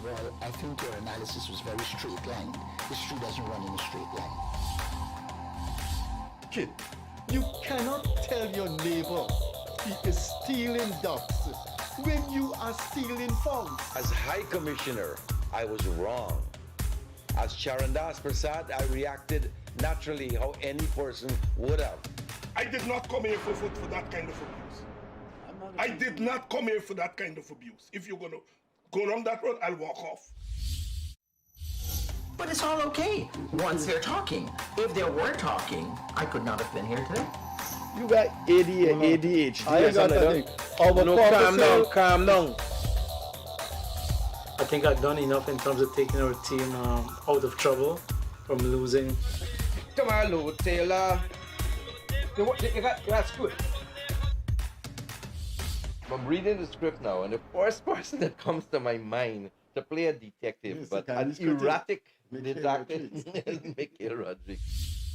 Well, I think your analysis was very straight-lined. History doesn't run in a straight line. Kid, you cannot tell your neighbor he is stealing ducks when you are stealing frogs. As High Commissioner, I was wrong. As Charandas Prasad, I reacted naturally how any person would have. I did not come here for that kind of abuse. I did not come here for that kind of abuse. If you're going to go along that road, I'll walk off. But it's all okay once they're talking. If they were talking, I could not have been here today. You got ADHD. I got that. Calm down. I think I've done enough in terms of taking our team out of trouble from losing. Come on, Lou Taylor. That's good. I'm reading the script now, and the first person that comes to my mind to play a detective, Yes, but an an erratic detective is Mikhail Rodriguez.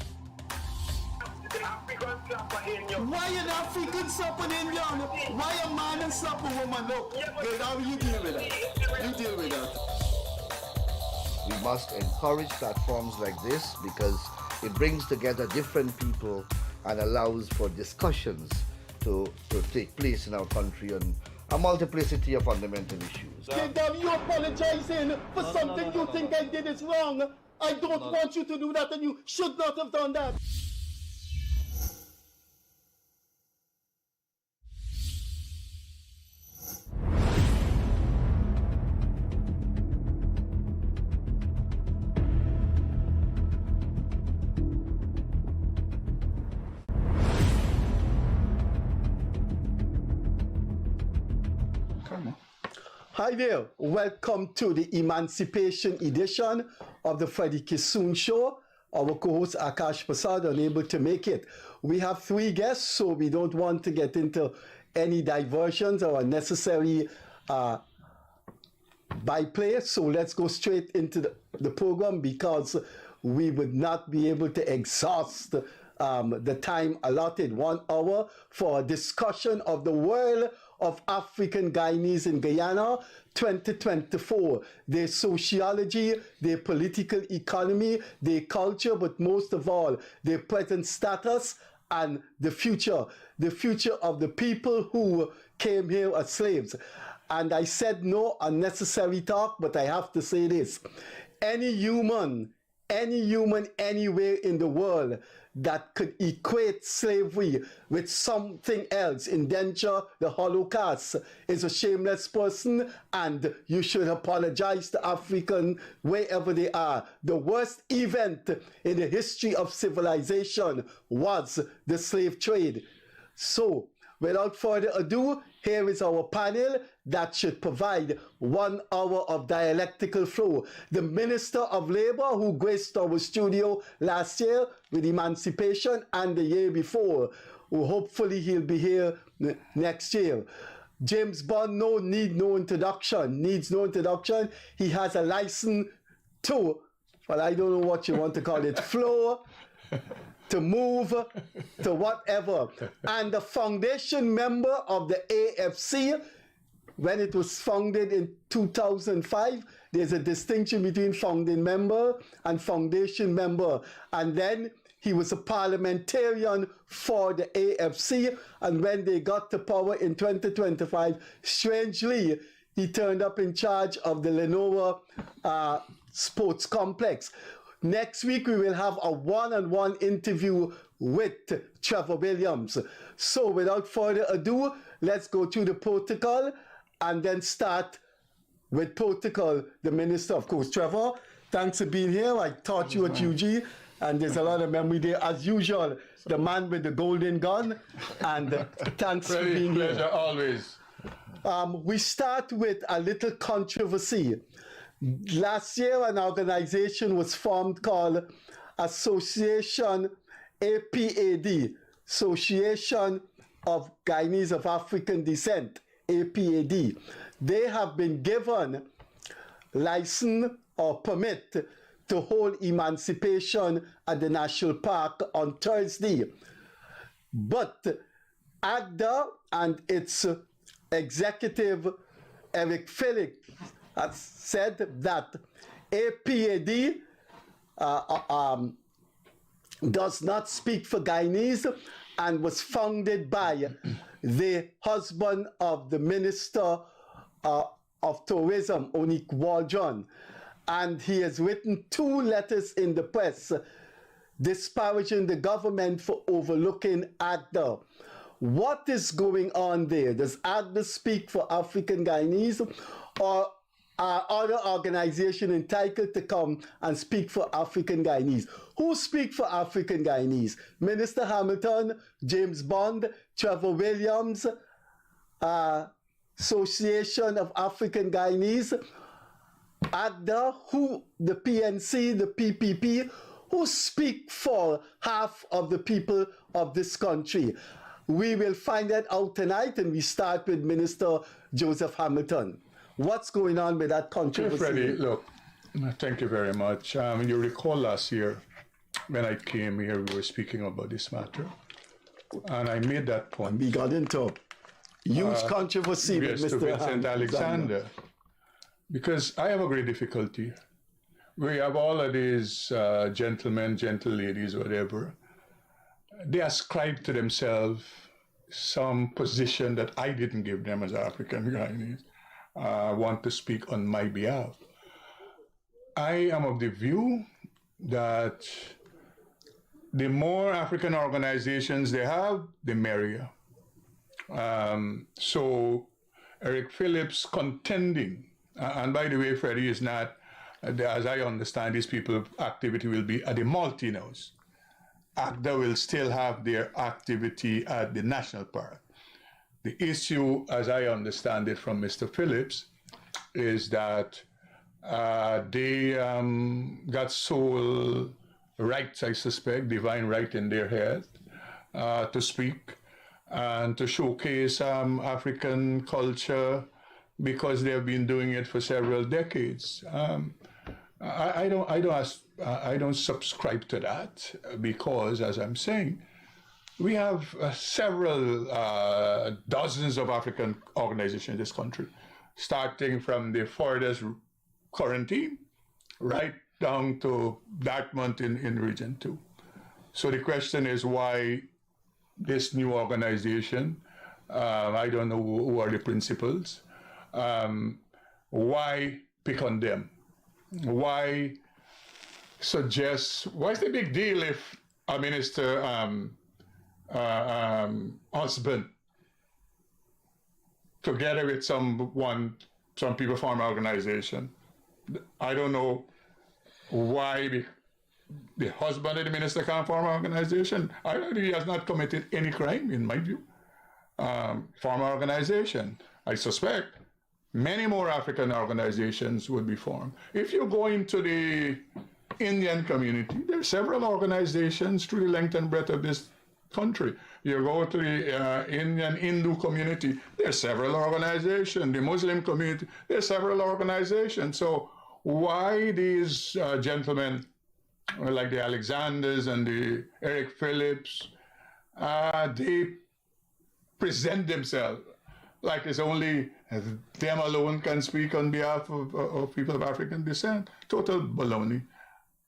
Why an African slap an Indian? Why a man and slap a woman? No, girl, how you deal with that? You deal with that. We must encourage platforms like this because it brings together different people and allows for discussions to take place in our country on a multiplicity of fundamental issues. Kingdom, you apologizing for something you think I did is wrong. I don't want you to do that, and you should not have done that. Hi there, welcome to the Emancipation edition of the Freddie Kissoon Show. Our co-host Akash Persaud unable to make it. We have three guests, so we don't want to get into any diversions or unnecessary byplay. So let's go straight into the program because we would not be able to exhaust the time allotted, 1 hour, for a discussion of the world of African Guyanese in Guyana 2024, their sociology, their political economy, their culture, but most of all, their present status and the future of the people who came here as slaves. And I said no unnecessary talk, but I have to say this. Any human anywhere in the world that could equate slavery with something else, indenture, the Holocaust, is a shameless person, and you should apologize to African wherever they are. The worst event in the history of civilization was the slave trade. So, without further ado, here is our panel that should provide 1 hour of dialectical flow. The Minister of Labor, who graced our studio last year with Emancipation and the year before, who hopefully he'll be here next year. James Bond needs no introduction. He has a license to, well, I don't know what you want to call it, flow, to move, to whatever. And the foundation member of the AFC, when it was founded in 2005, there's a distinction between founding member and foundation member. And then he was a parliamentarian for the AFC. And when they got to power in 2025, strangely, he turned up in charge of the Lenora Sports Complex. Next week, we will have a one-on-one interview with Trevor Williams. So without further ado, let's go through the protocol and then start with protocol, the minister, of course. Trevor, thanks for being here. I taught you at UG, and there's a lot of memory there. As usual, the man with the golden gun, and thanks for being here. Pleasure, always. We start with a little controversy. Last year, an organization was formed called Association APAD, Association of Guyanese of African Descent, APAD. They have been given license or permit to hold Emancipation at the National Park on Thursday. But AGDA and its executive, Eric Felix, has said that APAD does not speak for Guyanese and was founded by the husband of the Minister of Tourism, Onik Waldron. And he has written 2 letters in the press disparaging the government for overlooking AGDA. What is going on there? Does AGDA speak for African Guyanese, or are other organizations entitled to come and speak for African Guyanese? Who speak for African Guyanese? Minister Hamilton, James Bond, Trevor Williams, Association of African Guyanese, AGDA, who, the PNC, the PPP, who speak for half of the people of this country. We will find that out tonight, and we start with Minister Joseph Hamilton. What's going on with that controversy? Freddie, look, thank you very much. You recall last year when I came here, we were speaking about this matter, and I made that point. We got into huge controversy with Mr. Mr. Vincent Alexander, because I have a great difficulty. We have all of these gentlemen, gentle ladies, whatever. They ascribe to themselves some position that I didn't give them as African Guyanese. Want to speak on my behalf. I am of the view that the more African organizations they have, the merrier. So Eric Phillips contending, and by the way, Freddie is not, as I understand, these people's activity will be at the multi-nose. AGDA will still have their activity at the national park. The issue, as I understand it from Mr. Phillips, is that they got sole rights, I suspect, divine right in their head to speak and to showcase African culture because they have been doing it for several decades. I don't subscribe to that because, as I'm saying, we have several dozens of African organizations in this country, starting from the furthest quarantine right down to Dartmouth in Region 2. So the question is why this new organization, I don't know who are the principals, why pick on them? Why suggest, what's the big deal if a minister husband together with some people form an organization? I don't know why the husband of the minister can't form an organization. I know he has not committed any crime, in my view. Form an organization. I suspect many more African organizations would be formed. If you go into the Indian community, there are several organizations through the length and breadth of this country. You go to the Indian Hindu community, there are several organizations. The Muslim community, there are several organizations. So why these gentlemen, like the Alexanders and the Eric Phillips, they present themselves like it's only them alone can speak on behalf of people of African descent? Total baloney.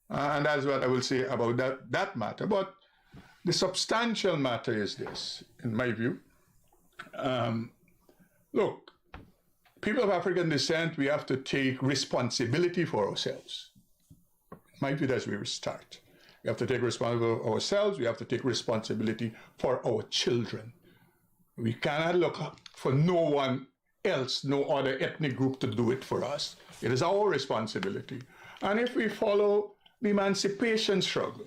And that's what I will say about that matter. But the substantial matter is this, in my view. Look, people of African descent, we have to take responsibility for ourselves. In my view, that's where we start. We have to take responsibility for ourselves. We have to take responsibility for our children. We cannot look for no one else, no other ethnic group to do it for us. It is our responsibility. And if we follow the emancipation struggle,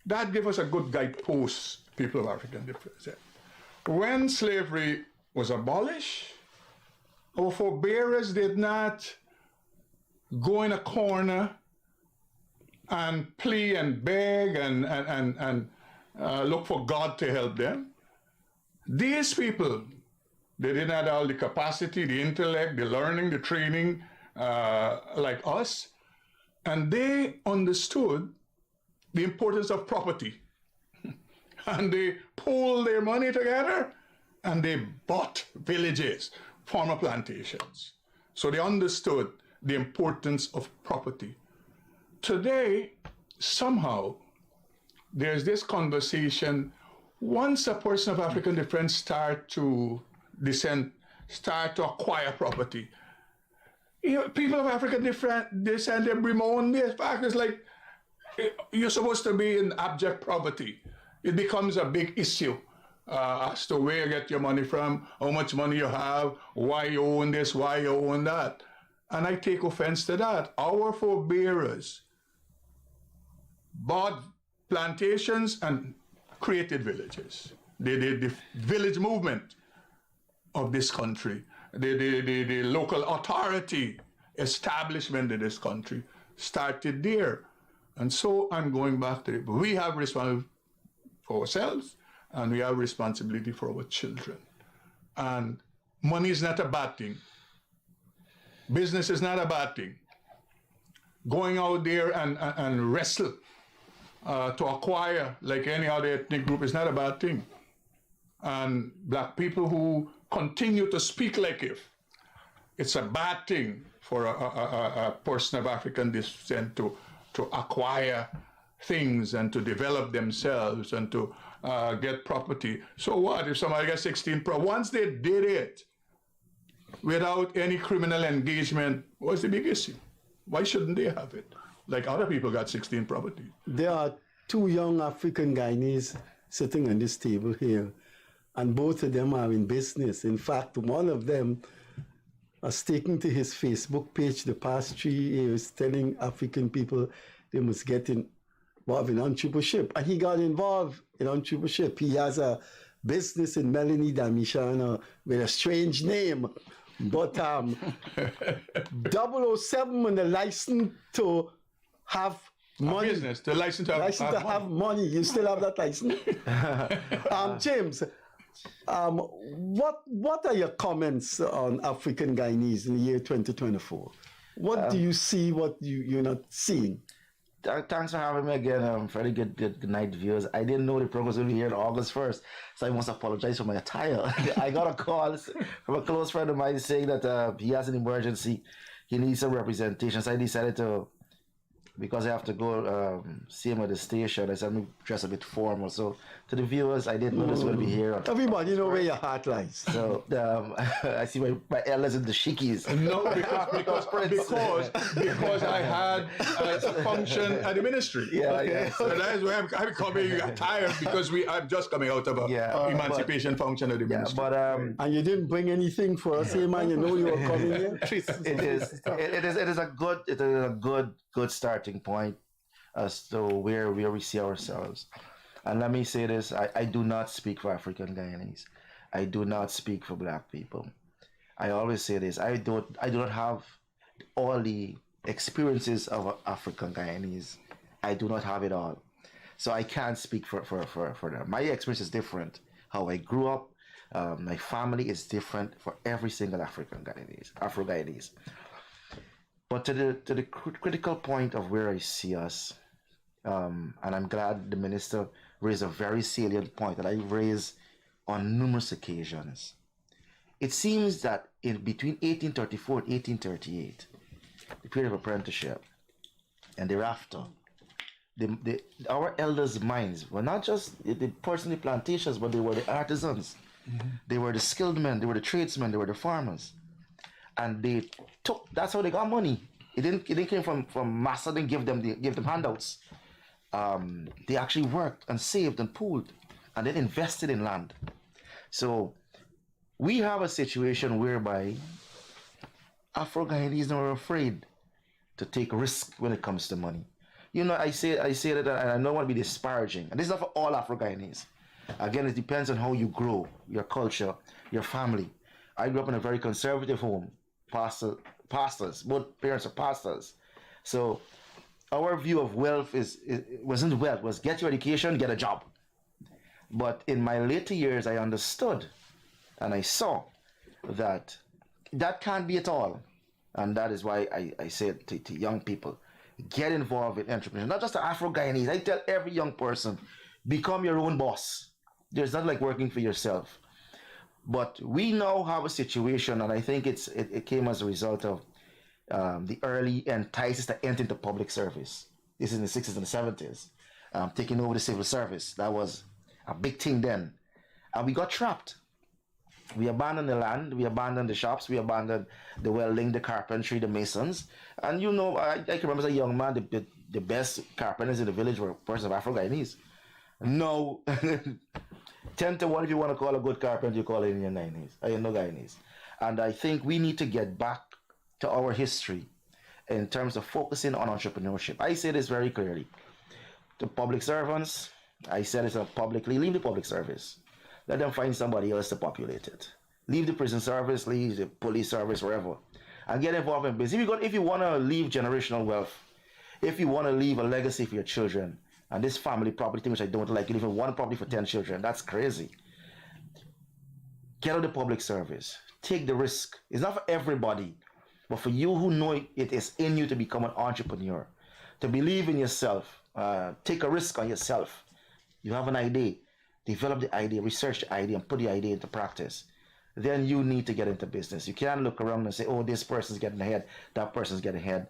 that gives us a good guidepost, people of African descent. When slavery was abolished, our forebears did not go in a corner and plea and beg and look for God to help them. These people, they didn't have all the capacity, the intellect, the learning, the training like us, and they understood the importance of property. And they pooled their money together and they bought villages, former plantations. So they understood the importance of property. Today, somehow, there's this conversation. Once a person of African descent start to acquire property, people of African descent, they bemoan this fact. It's like, you're supposed to be in abject poverty. It becomes a big issue as to where you get your money from, how much money you have, why you own this, why you own that. And I take offense to that. Our forebearers bought plantations and created villages. The village movement of this country, the local authority establishment in this country started there. And so I'm going back to it. We have responsibility for ourselves, and we have responsibility for our children. And money is not a bad thing. Business is not a bad thing. Going out there and wrestle to acquire like any other ethnic group is not a bad thing. And black people who continue to speak like if it's a bad thing for a person of African descent to acquire things and to develop themselves and to get property. So what if somebody gets 16 once they did it without any criminal engagement, what's the big issue? Why shouldn't they have it? Like other people got 16 property. There are two young African Guyanese sitting on this table here, and both of them are in business. In fact, one of them was taking to his Facebook page the past 3 years telling African people they must get involved in entrepreneurship. And he got involved in entrepreneurship. He has a business in Melanie Damishana with a strange name. But 007 and the license to have money. A business, the license to have money. You still have that license? James, what are your comments on African Guyanese in the year 2024? What do you see, what you're not seeing? Thanks for having me again, Freddie. Good night, viewers. I didn't know the program was going to be here on August 1st, so I must apologize for my attire. I got a call from a close friend of mine saying that he has an emergency. He needs some representation, so I decided to, because I have to go see him at the station, I said, let me dress a bit formal. So to the viewers, I didn't know this was going to be here. Everybody know where your heart lies. So I see my elders in the shikis. No, because I had a function at the ministry. Yeah. So that is why I'm coming tired because I'm just coming out of a emancipation function at the ministry. And you didn't bring anything for us, hey man. You know you were coming here. It is a good starting point as to where we see ourselves. And let me say this, I do not speak for African Guyanese. I do not speak for black people. I always say this, I do not have all the experiences of African Guyanese. I do not have it all. So I can't speak for them. My experience is different. How I grew up, my family is different for every single Afro-Guyanese. But to the critical point of where I see us, and I'm glad the minister raised a very salient point that I've raised on numerous occasions. It seems that in between 1834 and 1838, the period of apprenticeship, and thereafter, our elders' minds were not just the personal plantations, but they were the artisans. Mm-hmm. They were the skilled men, they were the tradesmen, they were the farmers. And that's how they got money. It didn't come from master, didn't give them handouts. They actually worked and saved and pooled and then invested in land. So we have a situation whereby Afro-Guyanese are afraid to take risk when it comes to money. You know, I say that, and I don't want to be disparaging. And this is not for all Afro-Guyanese. Again, it depends on how you grow, your culture, your family. I grew up in a very conservative home. Pastors, both parents are pastors. So our view of wealth wasn't wealth, was get your education, get a job. But in my later years, I understood and I saw that can't be it all. And that is why I said to young people, get involved in entrepreneurship. Not just the Afro-Guyanese. I tell every young person, become your own boss. There's nothing like working for yourself. But we now have a situation, and I think it came as a result of the early entices that entered into public service. This is in the 60s and the 70s, taking over the civil service. That was a big thing then. And we got trapped. We abandoned the land, we abandoned the shops, we abandoned the welding, the carpentry, the masons. And you know, I can remember as a young man, the best carpenters in the village were persons of African Guyanese. No, 10 to 1, if you want to call a good carpenter, you call it Indian Guyanese. I know Guyanese. And I think we need to get back to our history in terms of focusing on entrepreneurship. I say this very clearly. The public servants, I said it publicly, leave the public service. Let them find somebody else to populate it. Leave the prison service, leave the police service, wherever, and get involved in business. If you want to leave generational wealth, if you want to leave a legacy for your children, and this family property thing, which I don't like, you leave one property for 10 children, that's crazy. Get out of the public service. Take the risk. It's not for everybody, but for you who know it is in you to become an entrepreneur, to believe in yourself, take a risk on yourself. You have an idea. Develop the idea, research the idea, and put the idea into practice. Then you need to get into business. You can't look around and say, oh, this person's getting ahead, that person's getting ahead.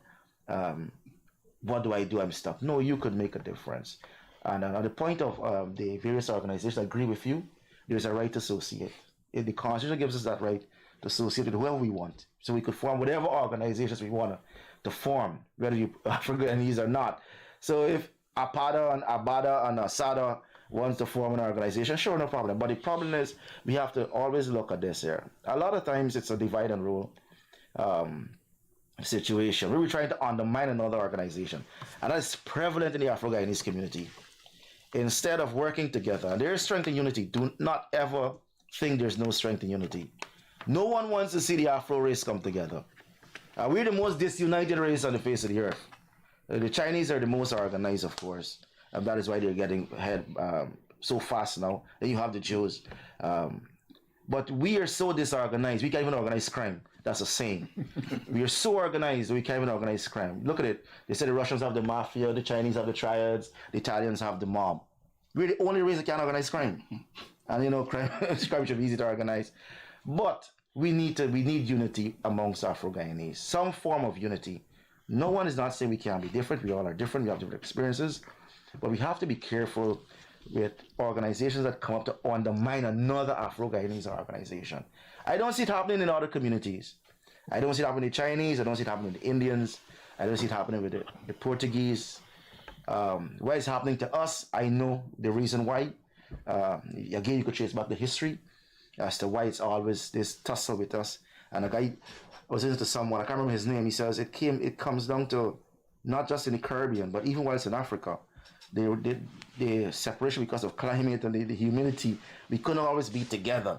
What do I do? I'm stuck. No, you could make a difference. And on the point of the various organizations, I agree with you. There's a right to associate. The Constitution gives us that right to associate with whoever we want. So we could form whatever organizations we want to form, whether you African Guyanese or not. So if APADA and ABADA and ASADA wants to form an organization, sure, no problem. But the problem is we have to always look at this here. A lot of times it's a divide and rule situation where we're trying to undermine another organization. And that's prevalent in the Afro-Guyanese community. Instead of working together, and there is strength in unity. Do not ever think there's no strength in unity. No one wants to see the Afro race come together. We're the most disunited race on the face of the earth. The Chinese are the most organized, of course. And that is why they're getting ahead so fast now. Then you have the Jews. But we are so disorganized, we can't even organize crime. That's a saying. We are so organized, we can't even organize crime. Look at it. They say the Russians have the mafia, the Chinese have the triads, the Italians have the mob. We're the only race that can't organize crime. And you know, crime should be easy to organize. But we need unity amongst Afro-Guyanese. Some form of unity. No one is not saying we can't be different. We all are different. We have different experiences. But we have to be careful with organizations that come up to undermine another Afro-Guyanese organization. I don't see it happening in other communities. I don't see it happening with the Chinese. I don't see it happening with the Indians. I don't see it happening with the Portuguese. Why it's happening to us, I know the reason why. Again, you could trace back the history as to why it's always this tussle with us. And a guy, I was listening to someone, I can't remember his name, he says it comes down to not just in the Caribbean, but even while it's in Africa. The separation because of climate and the humidity, we couldn't always be together.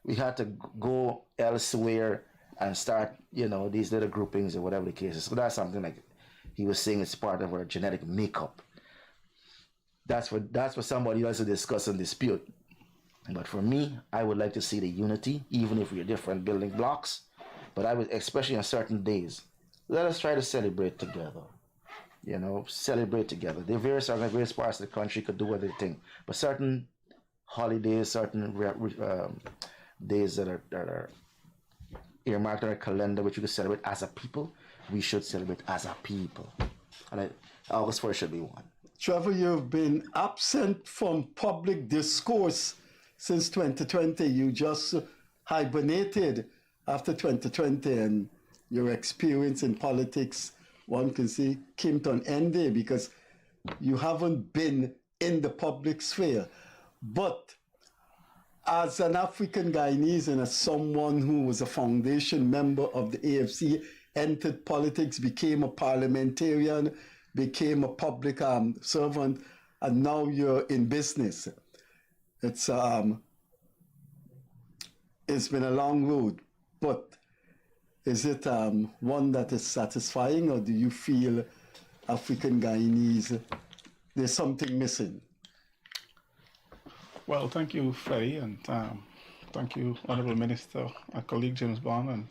We had to go elsewhere and start, these little groupings or whatever the case is. So that's something like he was saying it's part of our genetic makeup. That's for somebody else to discuss and dispute. But for me, I would like to see the unity, even if we're different building blocks. But I would, especially on certain days, let us try to celebrate together. Celebrate together. The various parts of the country could do everything, but certain holidays, certain days that are earmarked on our calendar, which we could celebrate as a people, we should celebrate as a people. And August 1st should be one. Trevor, you've been absent from public discourse since 2020. You just hibernated after 2020, and your experience in politics, one can say, came to an end there because you haven't been in the public sphere. But as an African Guyanese and as someone who was a foundation member of the AFC, entered politics, became a parliamentarian, became a public servant, and now you're in business. It's been a long road, but is it one that is satisfying, or do you feel African Guyanese, there's something missing? Well, thank you, Freddie, and thank you, Honourable Minister, our colleague James Bond, and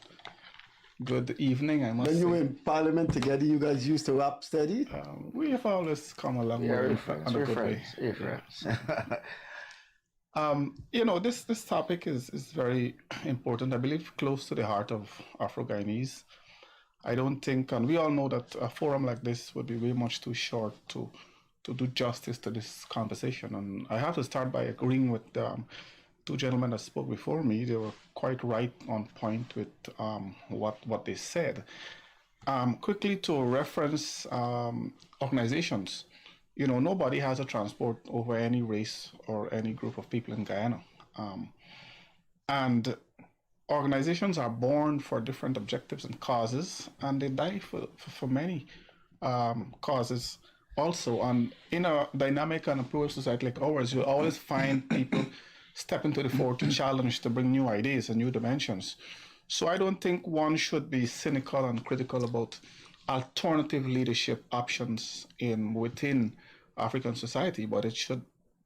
good evening, I must say. When you were in Parliament together, you guys used to rap steady? We have always come a long way. We're friends. This topic is very important. I believe close to the heart of Afro-Guyanese. I don't think, and we all know that a forum like this would be way much too short to do justice to this conversation. And I have to start by agreeing with two gentlemen that spoke before me. They were quite right on point with what they said. Quickly to reference organizations. Nobody has a transport over any race or any group of people in Guyana. And organizations are born for different objectives and causes, and they die for many causes also. And in a dynamic and a plural society like ours, you'll always find people stepping to the fore to challenge, to bring new ideas and new dimensions. So I don't think one should be cynical and critical about alternative leadership options within African society, but it should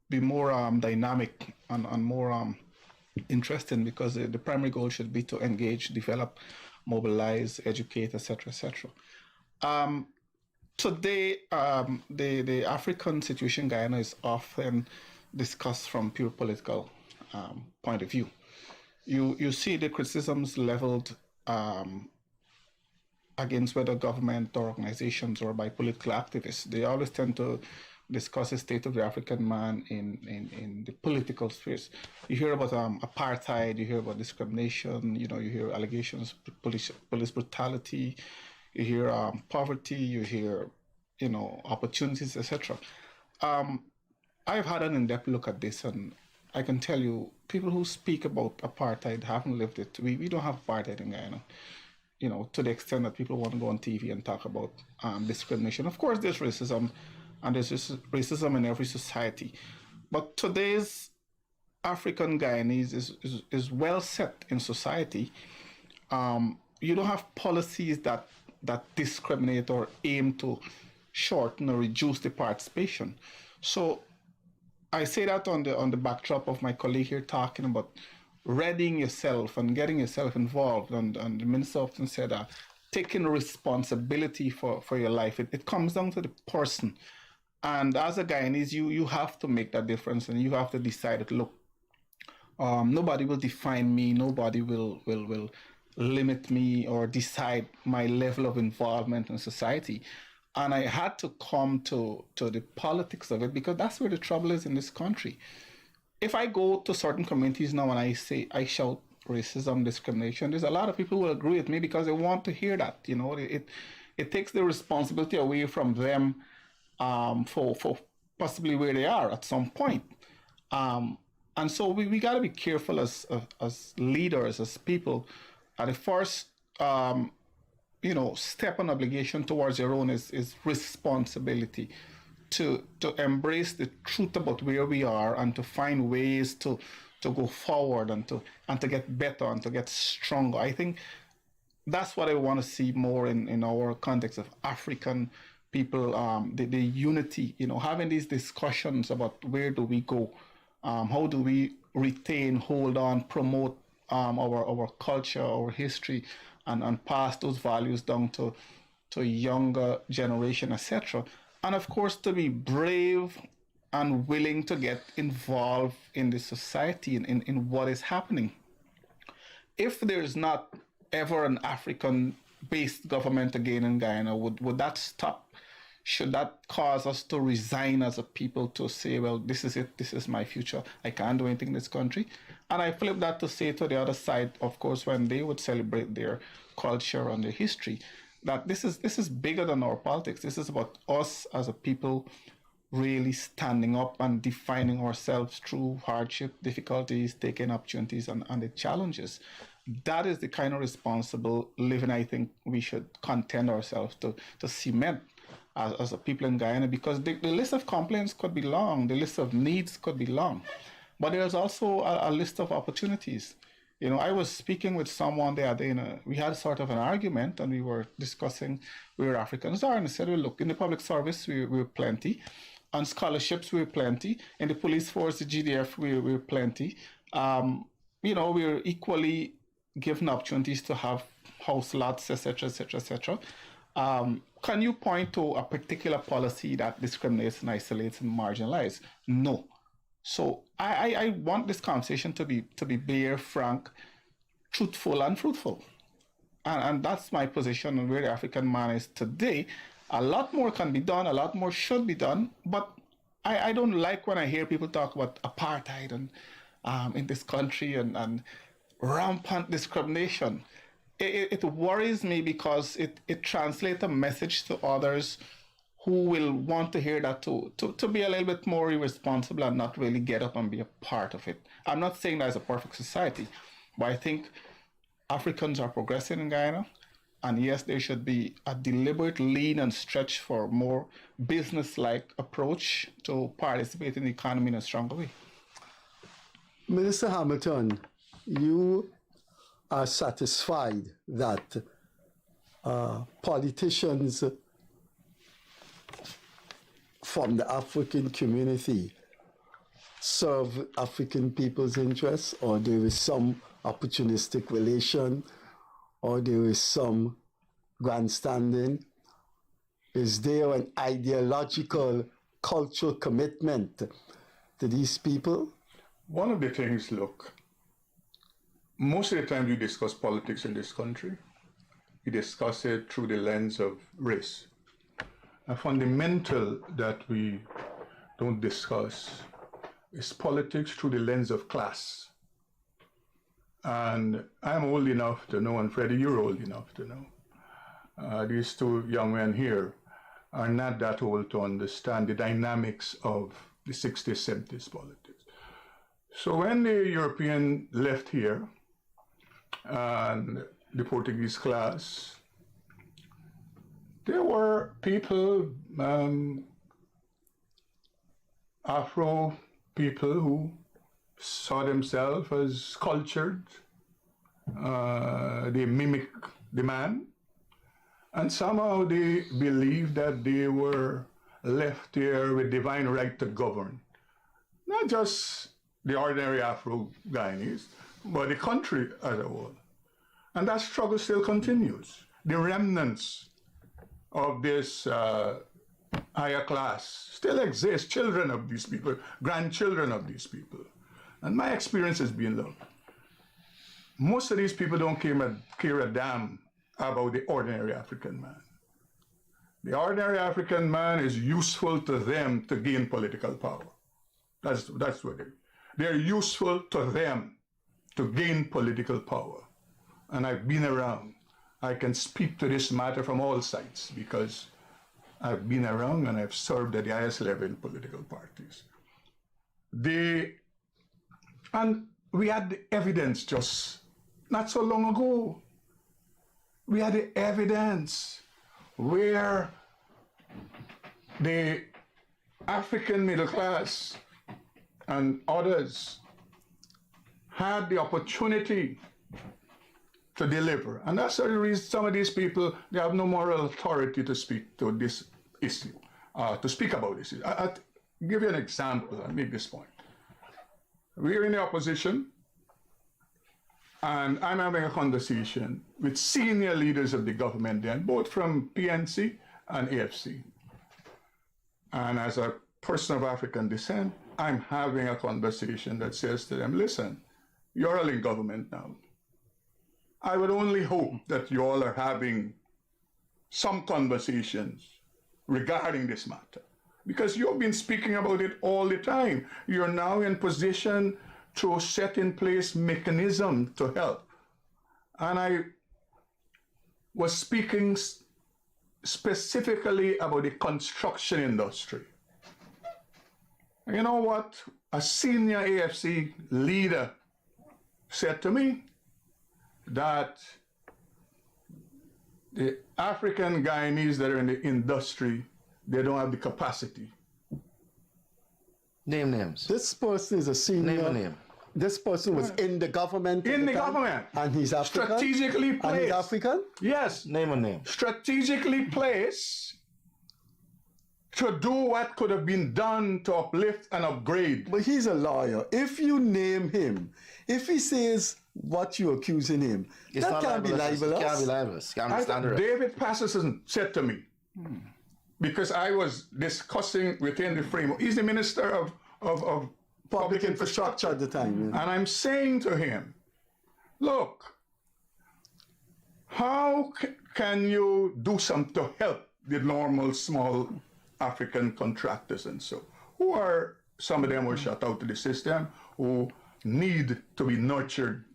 be more dynamic and more interesting, because the primary goal should be to engage, develop, mobilize, educate, etc., etc. Today, the African situation in Guyana is often discussed from pure political point of view. You see the criticisms leveled against whether government or organizations or by political activists. They always tend to discuss the state of the African man in the political spheres. You hear about apartheid, you hear about discrimination, you hear allegations of police brutality, you hear poverty, you hear, opportunities, etc. I've had an in-depth look at this, and I can tell you, people who speak about apartheid haven't lived it. We don't have apartheid in Guyana, to the extent that people want to go on TV and talk about discrimination. Of course, there's racism, and there's racism in every society. But today's African Guyanese is well set in society. You don't have policies that discriminate or aim to shorten or reduce the participation. So I say that on the backdrop of my colleague here talking about readying yourself and getting yourself involved. And the minister often said taking responsibility for your life. It comes down to the person. And as a Guyanese, you have to make that difference, and you have to decide that, look, nobody will define me, nobody will limit me or decide my level of involvement in society. And I had to come to the politics of it, because that's where the trouble is in this country. If I go to certain communities now and I shout racism, discrimination, there's a lot of people who will agree with me because they want to hear that. It takes the responsibility away from them for possibly where they are at some point. And so we got to be careful as leaders, as people. The first step and obligation towards your own is responsibility to embrace the truth about where we are and to find ways to go forward and to get better and to get stronger. I think that's what I want to see more in our context of African people, the unity, having these discussions about where do we go, how do we retain, hold on, promote our culture, our history, and pass those values down to a younger generation, etc. And of course, to be brave and willing to get involved in the society and in what is happening. If there's not ever an African-based government again in Guyana, would that stop? Should that cause us to resign as a people, to say, well, this is it, this is my future, I can't do anything in this country? And I flip that to say to the other side, of course, when they would celebrate their culture and their history, that this is bigger than our politics. This is about us as a people really standing up and defining ourselves through hardship, difficulties, taking opportunities, and the challenges. That is the kind of responsible living I think we should contend ourselves to cement as a people in Guyana, because the list of complaints could be long, the list of needs could be long, but there's also a list of opportunities. I was speaking with someone the other day, we had sort of an argument, and we were discussing where Africans are, and I said, well, look, in the public service, we're plenty, on scholarships, we're plenty, in the police force, the GDF, we're plenty. We're equally given opportunities to have house lots, etc., etc., etc. Can you point to a particular policy that discriminates and isolates and marginalizes? No. So I want this conversation to be bare, frank, truthful, and fruitful. And that's my position on where the African man is today. A lot more can be done, a lot more should be done, but I don't like when I hear people talk about apartheid and in this country and rampant discrimination. It worries me because it translates a message to others who will want to hear that to be a little bit more irresponsible and not really get up and be a part of it. I'm not saying that it's a perfect society, but I think Africans are progressing in Guyana. And yes, there should be a deliberate lean and stretch for a more business-like approach to participate in the economy in a stronger way. Minister Hamilton, you are satisfied that politicians from the African community serve African people's interests, or there is some opportunistic relation, or there is some grandstanding? Is there an ideological, cultural commitment to these people? One of the things, look, most of the time we discuss politics in this country, we discuss it through the lens of race. A fundamental that we don't discuss is politics through the lens of class. And I'm old enough to know, and Freddie, you're old enough to know. These two young men here are not that old to understand the dynamics of the 60s, 70s politics. So when the European left here, and the Portuguese class, there were people, Afro people who saw themselves as cultured. They mimic the man, and somehow they believed that they were left here with divine right to govern. Not just the ordinary Afro Guyanese, but the country as a whole. And that struggle still continues. The remnants of this higher class still exist, children of these people, grandchildren of these people. And my experience has been, look, most of these people don't care a damn about the ordinary African man. The ordinary African man is useful to them to gain political power. That's what they're useful to them to gain political power. And I've been around. I can speak to this matter from all sides because I've been around and I've served at the highest level in political parties. And we had the evidence just not so long ago. We had the evidence where the African middle class and others had the opportunity to deliver. And that's the reason some of these people, they have no moral authority to speak to this issue, to speak about this issue. I'll give you an example and make this point. We're in the opposition, and I'm having a conversation with senior leaders of the government then, both from PNC and AFC. And as a person of African descent, I'm having a conversation that says to them, listen, you're all in government now. I would only hope that you all are having some conversations regarding this matter, because you've been speaking about it all the time. You're now in position to set in place mechanism to help. And I was speaking specifically about the construction industry. And you know what? A senior AFC leader said to me that the African Guyanese that are in the industry, they don't have the capacity. Name names. This person is a senior. Name a name. This person was in the government. In the government. And he's African. Strategically placed. And he's African? Yes. Name a name. Strategically placed to do what could have been done to uplift and upgrade. But he's a lawyer. If you name him, if he says what you're accusing him, It's that can't be libelous. It can't be libelous. Can't be standard. David Patterson said to me, because I was discussing within the framework, he's the Minister of public infrastructure at the time. Yeah. And I'm saying to him, look, how can you do something to help the normal small African contractors and so, who are, some of them were shut out of the system, who need to be nurtured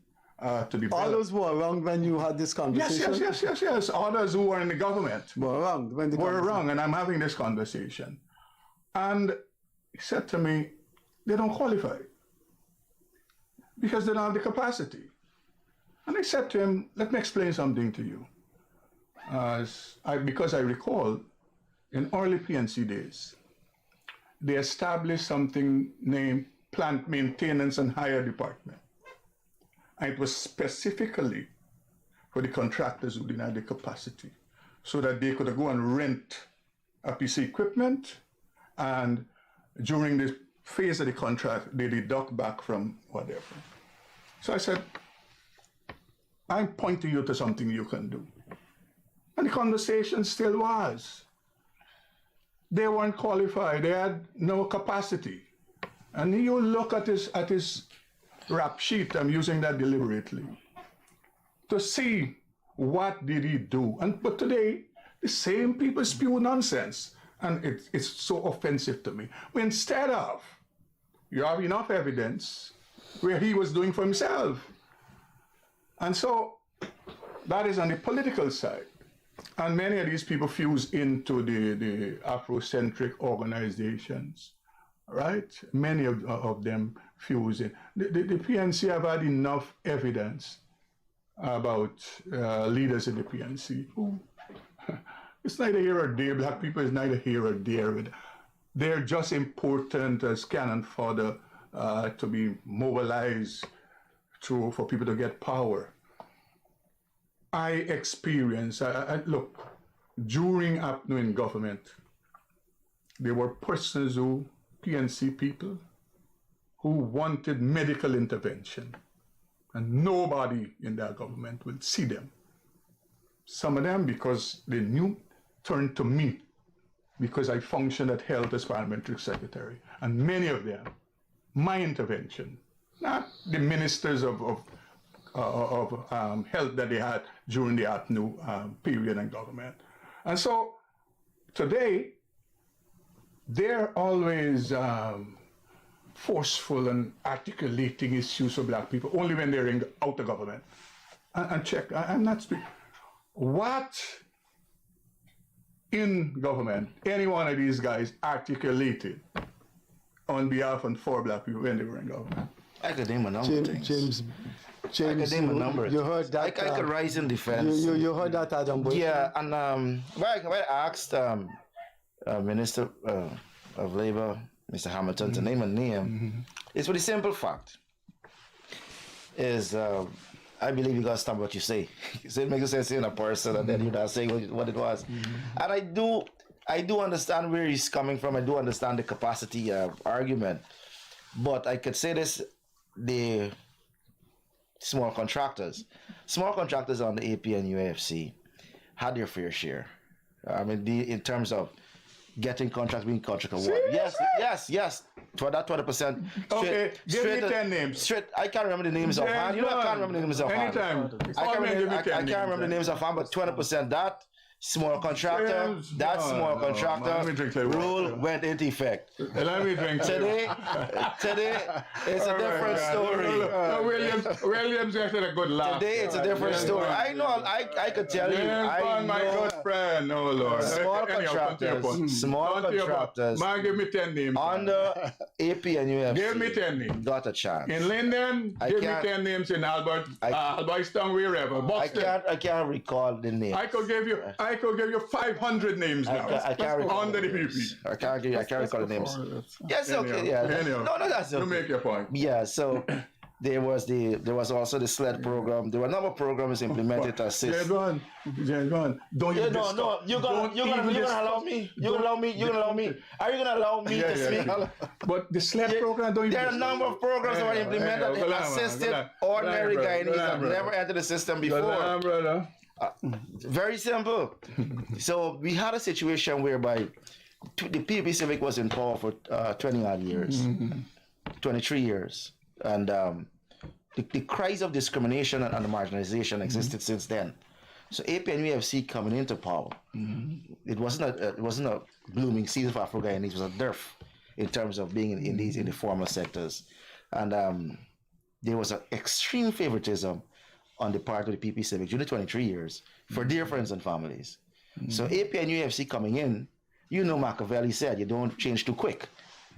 to develop. All those were around when you had this conversation? Yes. Others who were in the government were around when were around, and I'm having this conversation. And he said to me, they don't qualify because they don't have the capacity. And I said to him, let me explain something to you. Because I recall in early PNC days, they established something named Plant Maintenance and Hire Department. And it was specifically for the contractors who didn't have the capacity, so that they could go and rent a piece of equipment, and during the phase of the contract, they deduct back from whatever. So I said, I'm pointing you to something you can do. And the conversation still was. They weren't qualified, they had no capacity. And you look at his rap sheet, I'm using that deliberately, to see what did he do. But today, the same people spew nonsense, and it's so offensive to me. Instead of, you have enough evidence where he was doing for himself. And so, that is on the political side. And many of these people fuse into the Afrocentric organizations, right? Many of them fuse in. The PNC have had enough evidence about leaders in the PNC who, it's neither here or there, black people is neither here or there. They're just important as cannon fodder to be mobilized for people to get power. I experienced, look, during APNU in government, there were persons who, PNC people, who wanted medical intervention, and nobody in their government would see them. Some of them, because they knew, turned to me, because I functioned at Health as Parliamentary Secretary, and many of them, my intervention, not the ministers of health that they had during the APNU period in government. And so today, they're always forceful and articulating issues for black people only when they're out of government. And check, I'm not speaking. What in government, any one of these guys articulated on behalf and for black people when they were in government? I could name a number of things. James, you heard that. I could rise in defense. You heard that, Adam Boy? Yeah, and when I asked Minister of Labor, Mr. Hamilton, to name a name, it's for the simple fact is I believe you gotta stop what you say. So it makes sense in a person, and then you're not saying what it was. And I do understand where he's coming from. I do understand the capacity argument, but I could say this: the small contractors on the AP and UAFC had their fair share. I mean, in terms of getting contracts, being contract award. Yes. For that 20%. Okay, give me 10 names. I can't remember the names offhand. You know, I can't remember the names offhand. Anytime. I can't remember the names offhand, but 20%, that small contractor, rule went into effect. Let me drink. Today, it's a different story. Williams actually a good laugh. Today, it's a different story. I know, I could tell you. I know. My good friend, oh Lord. Small contractors. Man, give me 10 names. Under AP and UFC. Give me 10 names. Got a chance. In Linden, give me 10 names in Albertstown, wherever. Boston. I can't recall the names. I could give you 500 names now. I can't recall under the PP. I can't recall the names. Yes, okay, yeah. No, that's okay. You make your point. Yeah, so there was also the SLED program. There were a number of programs implemented to assist. Go on. Don't you no. You're gonna allow me. You're gonna allow me. Are you gonna allow me to speak? But the SLED program, don't you? There are a number of programs that were implemented that assisted ordinary Guyanese that never entered the system before. Very simple. So we had a situation whereby the PB Civic was in power for 20 odd years. 23 years. And the cries of discrimination and the marginalization existed since then. So APNUFC coming into power, it wasn't a blooming season for Afro-Guyanese. It was a dearth in terms of being in the formal sectors. And there was an extreme favoritism on the part of the PP Civic during the 23 years for dear friends and families. So APNUFC coming in, Machiavelli said, you don't change too quick.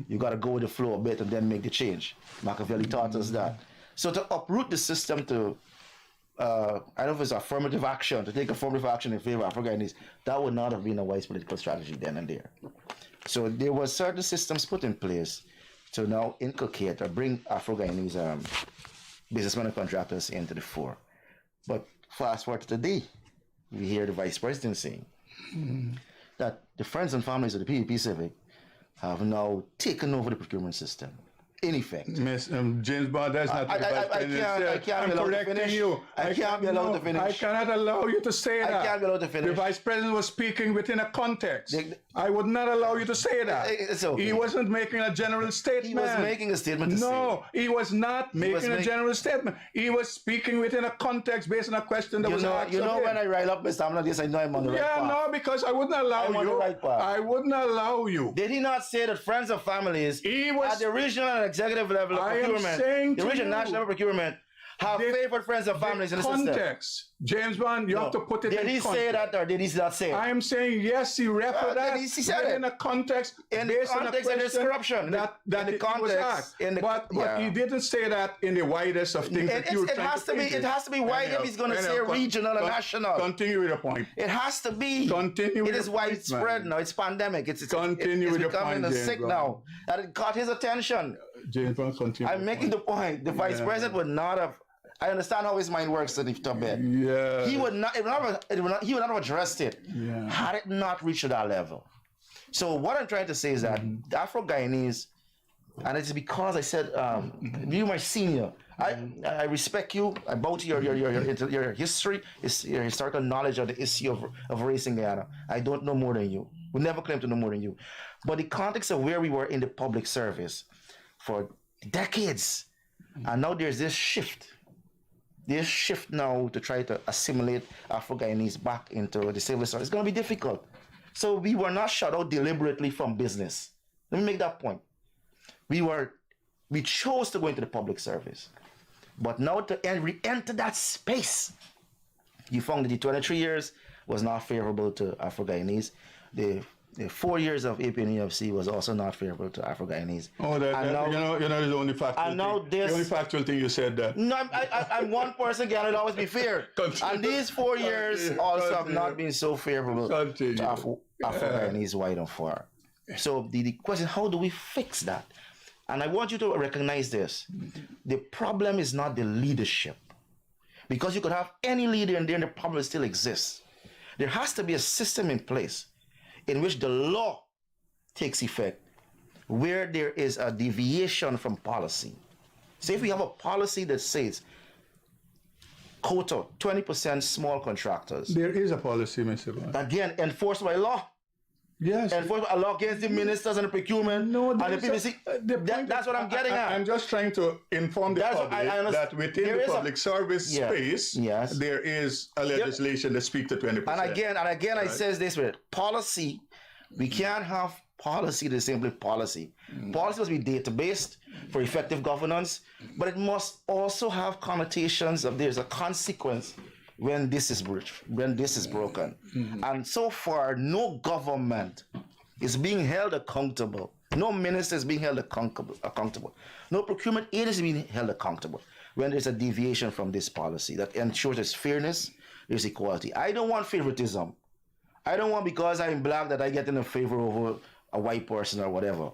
You got to go with the flow a bit and then make the change. Machiavelli taught us that. So to uproot the system to, I don't know if it's affirmative action, to take affirmative action in favor of Afro-Guyanese, that would not have been a wise political strategy then and there. So there were certain systems put in place to now inculcate or bring Afro-Guyanese businessmen and contractors into the fore. But fast forward to today, we hear the Vice President saying that the friends and families of the PVP Civic have now taken over the procurement system. In effect. James Bond, that's not what the Vice President said. I'm correcting you. I can't be allowed to finish. I cannot allow you to say that. I can't be allowed to finish. The Vice President was speaking within a context. I would not allow you to say that. It's okay. He wasn't making a general statement. He was making a statement to say. No, he was not making a general statement. He was speaking within a context based on a question that was asked. You know when I rile up Mr. Amna, I know I'm on the right path. Yeah, no, because I wouldn't allow I'm you. on the right path. I wouldn't allow you. Did he not say that friends and families at the regional and executive level of procurement, the regional national level procurement, have favored friends and families in the system? Context. James Bond, you have to put it in context. Did he say that or did he not say it? I am saying yes, he referred that he said it. in a context, in the context of this corruption. But he didn't say that in the widest of things. It has to be wide if he's going to say regional and national. Continue with the point. It has to be. Continue with It is widespread now. It's pandemic. It's continue with the point, becoming sick now. That it caught his attention. James Bond, continue. I'm making the point. The Vice President would not have. I understand how his mind works to the bit. Yeah. He would not have addressed it had it not reached that level. So what I'm trying to say is that the Afro-Guyanese, and it's because I said, you're my senior. I respect you. I bow to your history, your historical knowledge of the issue of race in Guyana. I don't know more than you. We never claim to know more than you. But the context of where we were in the public service for decades, and now there's this shift. This shift now to try to assimilate Afro-Guyanese back into the civil service is going to be difficult. So we were not shut out deliberately from business. Let me make that point. We chose to go into the public service. But now to re-enter that space, you found that the 23 years was not favorable to Afro-Guyanese. The 4 years of APNUFC was also not favorable to Afro-Guyanese. Oh, the only factual thing you said that. No, I'm one person, can always be fair. And these 4 years also have not been so favorable to Afro-Guyanese wide and far. So the question, how do we fix that? And I want you to recognize this. The problem is not the leadership. Because you could have any leader and then the problem still exists. There has to be a system in place in which the law takes effect, where there is a deviation from policy. So if we have a policy that says, quota, 20% small contractors. There is a policy, Mr. Bond. Again, enforced by law. Yes. Enforced by law against the ministers and the procurement and the PVC. That's what I'm getting at. I'm just trying to inform the public that within the public service space, there is a legislation that speaks to 20%. And again, I says this with policy. We can't have policy that's simply policy. Policy must be data-based for effective governance, but it must also have connotations of there's a consequence when this is broken. And so far, no government is being held accountable. No minister is being held accountable. No procurement agency is being held accountable when there's a deviation from this policy that ensures there's fairness, there's equality. I don't want favoritism. I don't want because I'm black that I get in a favor over a white person or whatever.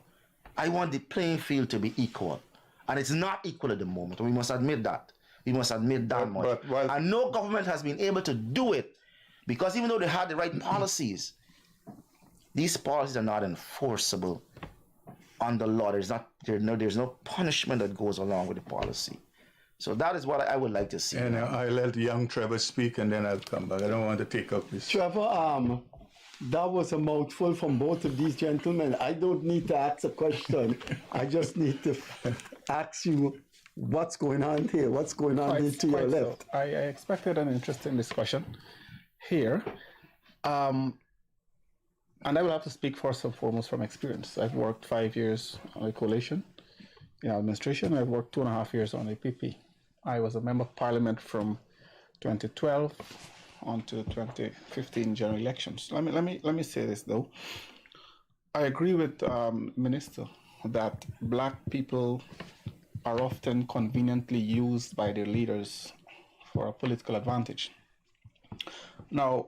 I want the playing field to be equal. And it's not equal at the moment. We must admit that. We must admit that much. And no government has been able to do it because even though they had the right policies, these policies are not enforceable under law. There's no punishment that goes along with the policy. So that is what I would like to see. And I'll let young Trevor speak and then I'll come back. I don't want to take up this. Trevor, That was a mouthful from both of these gentlemen. I don't need to ask a question. I just need to ask you what's going on here. What's going on here to your left? So. I expected an interesting discussion here. And I will have to speak first and foremost from experience. I've worked 5 years on a coalition in administration. I've worked 2.5 years on a PP. I was a member of parliament from 2012 on to 2015 general elections. Let me say this though. I agree with Minister that black people are often conveniently used by their leaders for a political advantage. Now,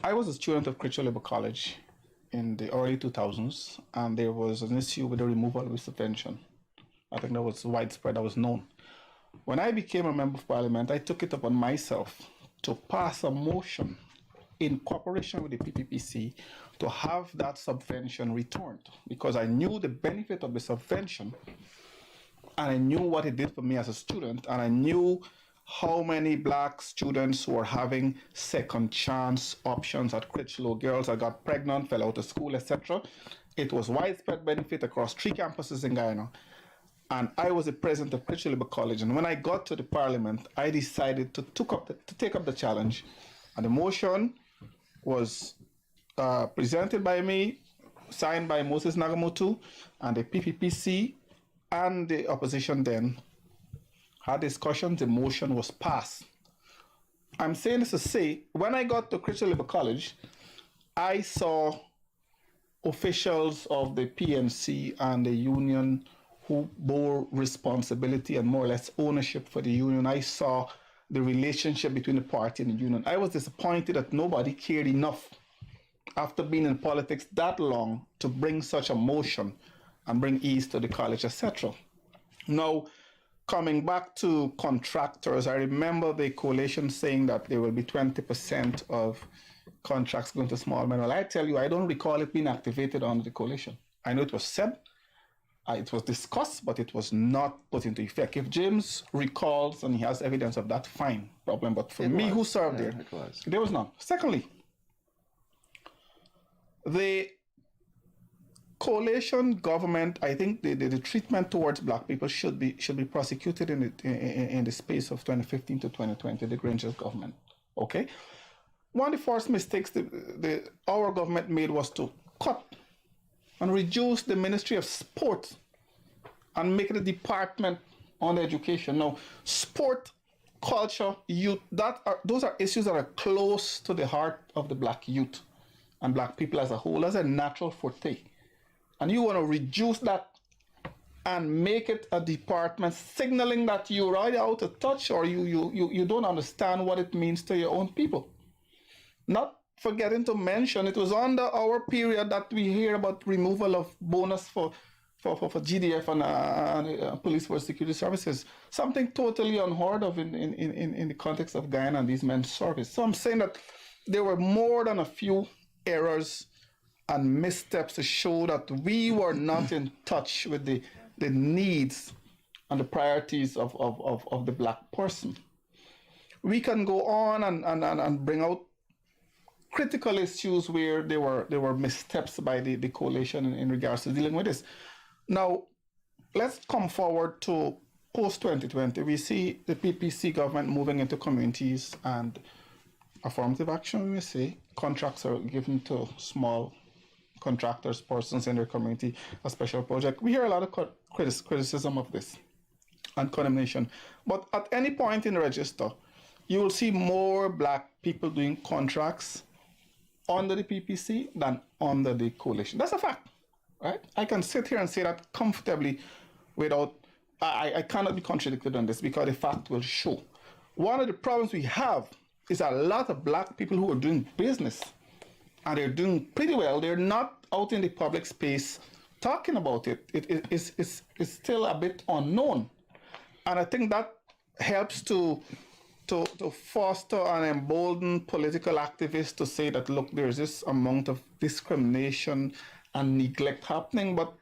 I was a student of Christian Liberal College in the early 2000s, and there was an issue with the removal of subvention. I think that was widespread, that was known. When I became a member of parliament, I took it upon myself to pass a motion in cooperation with the PPPC to have that subvention returned, because I knew the benefit of the subvention and I knew what it did for me as a student, and I knew how many black students were having second chance options at Critchlow. Girls that got pregnant, fell out of school, etc. It was widespread benefit across 3 campuses in Guyana. And I was the president of Critchlow Liberal College. And when I got to the parliament, I decided to take up the challenge. And the motion was presented by me, signed by Moses Nagamotu, and the PPPC and the opposition then had discussions. The motion was passed. I'm saying this to say, when I got to Critchlow Liberal College, I saw officials of the PNC and the union who bore responsibility and more or less ownership for the union. I saw the relationship between the party and the union. I was disappointed that nobody cared enough after being in politics that long to bring such a motion and bring ease to the college, etc. Now, coming back to contractors, I remember the coalition saying that there will be 20% of contracts going to small men. Well, I tell you, I don't recall it being activated under the coalition. I know it was said, it was discussed, but it was not put into effect. If James recalls and he has evidence of that, fine, problem. But for me, who served there, there was none. Secondly, the coalition government, I think the treatment towards black people should be prosecuted in the space of 2015 to 2020, the Granger's government. Okay? One of the first mistakes our government made was to cut and reduce the Ministry of Sport and make it a department on education. Now, sport, culture, youth, those are issues that are close to the heart of the black youth and black people as a whole. That's a natural forte. And you want to reduce that and make it a department, signaling that you're either out of touch or you don't understand what it means to your own people. Not forgetting to mention, it was under our period that we hear about removal of bonus for GDF and police for security services. Something totally unheard of in the context of Guyana and these men's service. So I'm saying that there were more than a few errors and missteps to show that we were not in touch with the needs and the priorities of the black person. We can go on and bring out critical issues where there were missteps by the coalition in regards to dealing with this. Now, let's come forward to post-2020. We see the PPC government moving into communities and affirmative action, we say. Contracts are given to small contractors, persons in their community, a special project. We hear a lot of criticism of this and condemnation. But at any point in the register, you will see more black people doing contracts under the PPC than under the coalition. That's a fact, right? I can sit here and say that comfortably without, I cannot be contradicted on this because the fact will show. One of the problems we have is a lot of black people who are doing business and they're doing pretty well. They're not out in the public space talking about it. It's still a bit unknown. And I think that helps to foster and embolden political activists to say that, look, there's this amount of discrimination and neglect happening. But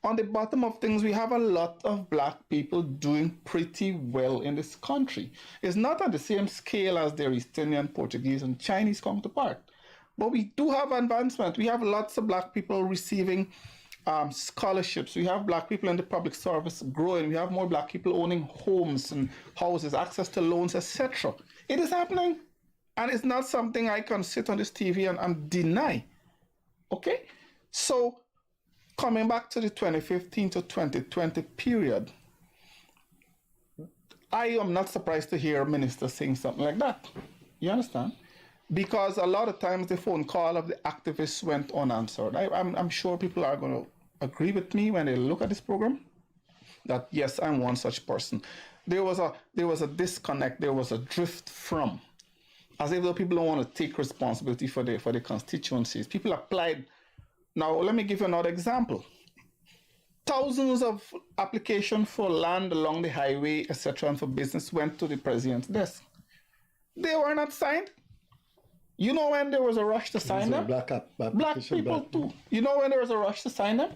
on the bottom of things, we have a lot of black people doing pretty well in this country. It's not at the same scale as their East Indian, Portuguese, and Chinese counterpart. But we do have advancement. We have lots of black people receiving scholarships. We have black people in the public service growing. We have more black people owning homes and houses, access to loans, etc. It is happening. And it's not something I can sit on this TV and deny. Okay? So, coming back to the 2015 to 2020 period, I am not surprised to hear ministers saying something like that. You understand? Because a lot of times the phone call of the activists went unanswered. I'm sure people are going to agree with me when they look at this program that yes, I'm one such person. There was a disconnect. There was a drift from, as if though people don't want to take responsibility for the constituencies. People applied. Now let me give you another example. Thousands of applications for land along the highway, etc., and for business went to the president's desk. They were not signed. You know when there was a rush to sign them? Black people too. You know when there was a rush to sign them?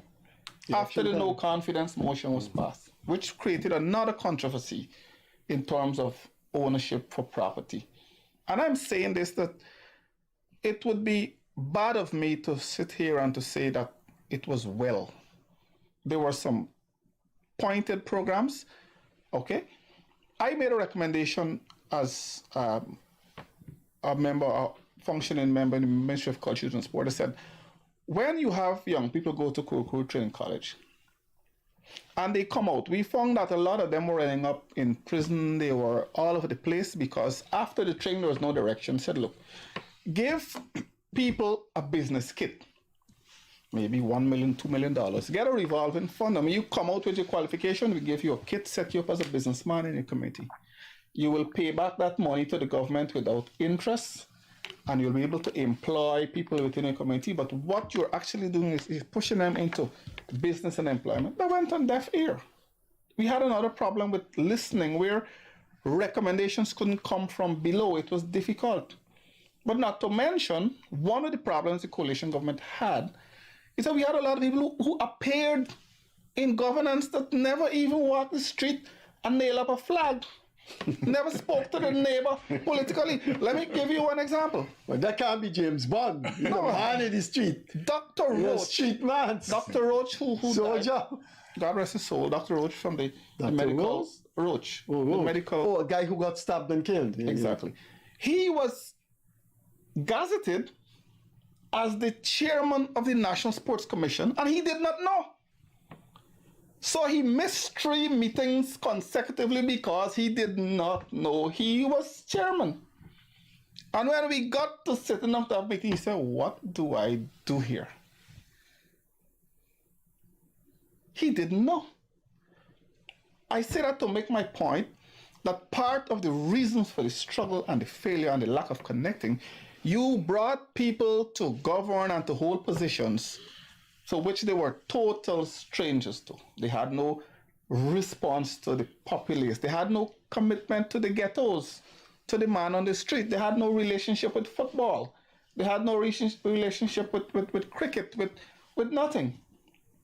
After the no confidence motion was passed, which created another controversy in terms of ownership for property. And I'm saying this, that it would be bad of me to sit here and to say that it was well. There were some pointed programs, okay? I made a recommendation as a functioning member in the Ministry of Culture and Sport. I said, when you have young people go to Kurkuru Training College and they come out, we found that a lot of them were ending up in prison. They were all over the place because after the training, there was no direction. I said, look, give people a business kit, maybe $1 million, $2 million. Get a revolving fund. I mean, you come out with your qualification, we give you a kit, set you up as a businessman in your committee. You will pay back that money to the government without interest, and you'll be able to employ people within your community. But what you're actually doing is pushing them into business and employment. That went on deaf ear. We had another problem with listening where recommendations couldn't come from below. It was difficult. But not to mention, one of the problems the coalition government had is that we had a lot of people who appeared in governance that never even walked the street and nailed up a flag. Never spoke to the neighbor politically. Let me give you one example. But that can't be James Bond. He's a man in the street. Dr. Roach. Street man. Dr. Roach, who soldier. Died. God rest his soul. Dr. Roach from the medical. Roach. The medical. Oh, a guy who got stabbed and killed. Exactly. He was gazetted as the chairman of the National Sports Commission, and he did not know. So he missed 3 meetings consecutively because he did not know he was chairman. And when we got to sitting up that meeting, he said, what do I do here? He didn't know. I say that to make my point that part of the reasons for the struggle and the failure and the lack of connecting, you brought people to govern and to hold positions to which they were total strangers to. They had no response to the populace. They had no commitment to the ghettos, to the man on the street. They had no relationship with football. They had no relationship with cricket, with nothing.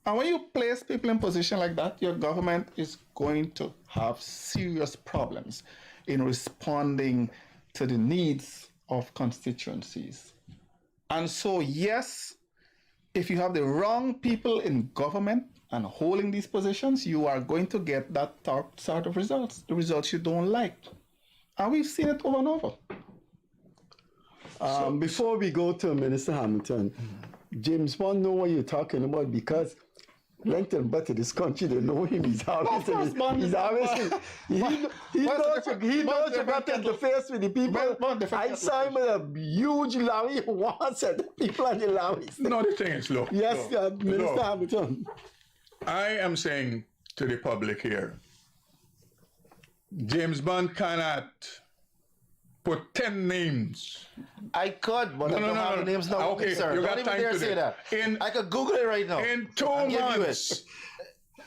And when you place people in position like that, your government is going to have serious problems in responding to the needs of constituencies. And so, yes, if you have the wrong people in government and holding these positions, you are going to get that sort of results, the results you don't like. And we've seen it over and over. Before we go to Minister Hamilton, James Bond know what you're talking about because length and breadth of this country, they know him. He's always he knows you got to interface with the people. I saw him with a huge lorry who wants the people on the lorries. No, the thing is, look. Yes, Minister Hamilton. I am saying to the public here, James Bond cannot put 10 names. I could, but I don't have the names now. Okay, sir. you Don't got even time dare to say that. I could Google it right now. In 2 months.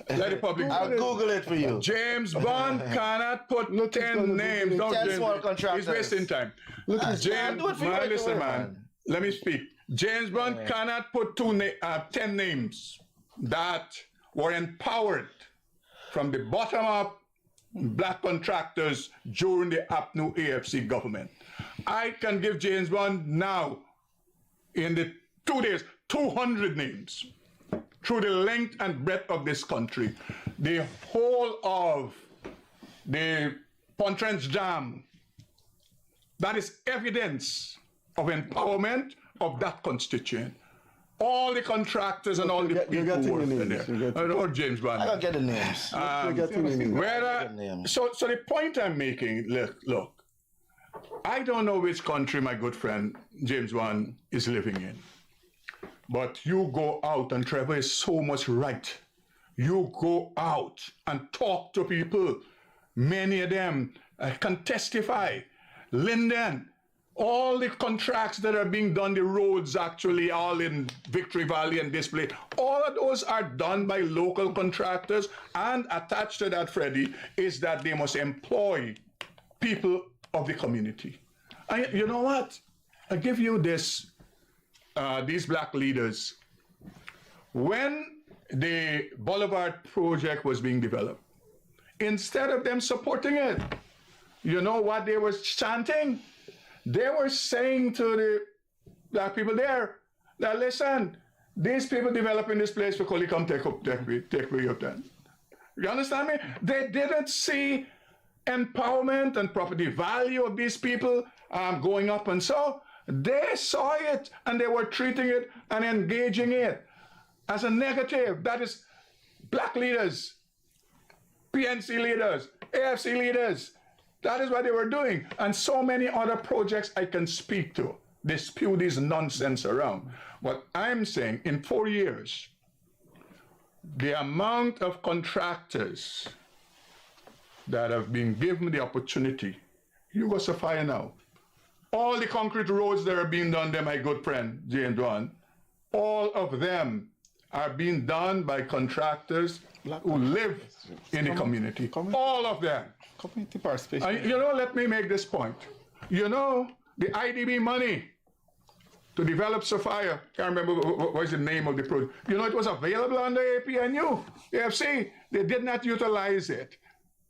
Let the public I'll Google it for you. James Bond cannot put 10 names. Don't 10 small contractors. He's wasting time. James, man, listen, man. Let me speak. James Bond cannot put 10 names that were empowered from the bottom up black contractors during the APNU AFC government. I can give James Bond now in the 2 days, 200 names through the length and breadth of this country. The whole of the Pontrench Dam, that is evidence of empowerment of that constituent. All the contractors and all the people who work in there. Or James Bond. I don't get the names. So the point I'm making, look, I don't know which country my good friend James Wan is living in, but you go out, and Trevor is so much right. You go out and talk to people. Many of them can testify. Linden, all the contracts that are being done, the roads actually all in Victory Valley and this place, all of those are done by local contractors, and attached to that, Freddie, is that they must employ people of the community. And you know what? I give you this, these black leaders. When the Boulevard project was being developed, instead of them supporting it, you know what they were chanting? They were saying to the black people there that, listen, these people developing this place for Koli, come take way up then. You understand me? They didn't see empowerment and property value of these people going up, and so they saw it and they were treating it and engaging it as a negative. That is black leaders, PNC leaders, AFC leaders. That is what they were doing. And so many other projects I can speak to. They spew this nonsense around. What I'm saying, in 4 years, the amount of contractors that have been given the opportunity, you go so far now. All the concrete roads that are being done there, my good friend, James Wan, all of them are being done by contractors who live in the community. All of them. Community participation. You know, let me make this point. You know, the IDB money to develop Sophia, can't remember what was the name of the project. You know, it was available under APNU, AFC. They did not utilize it.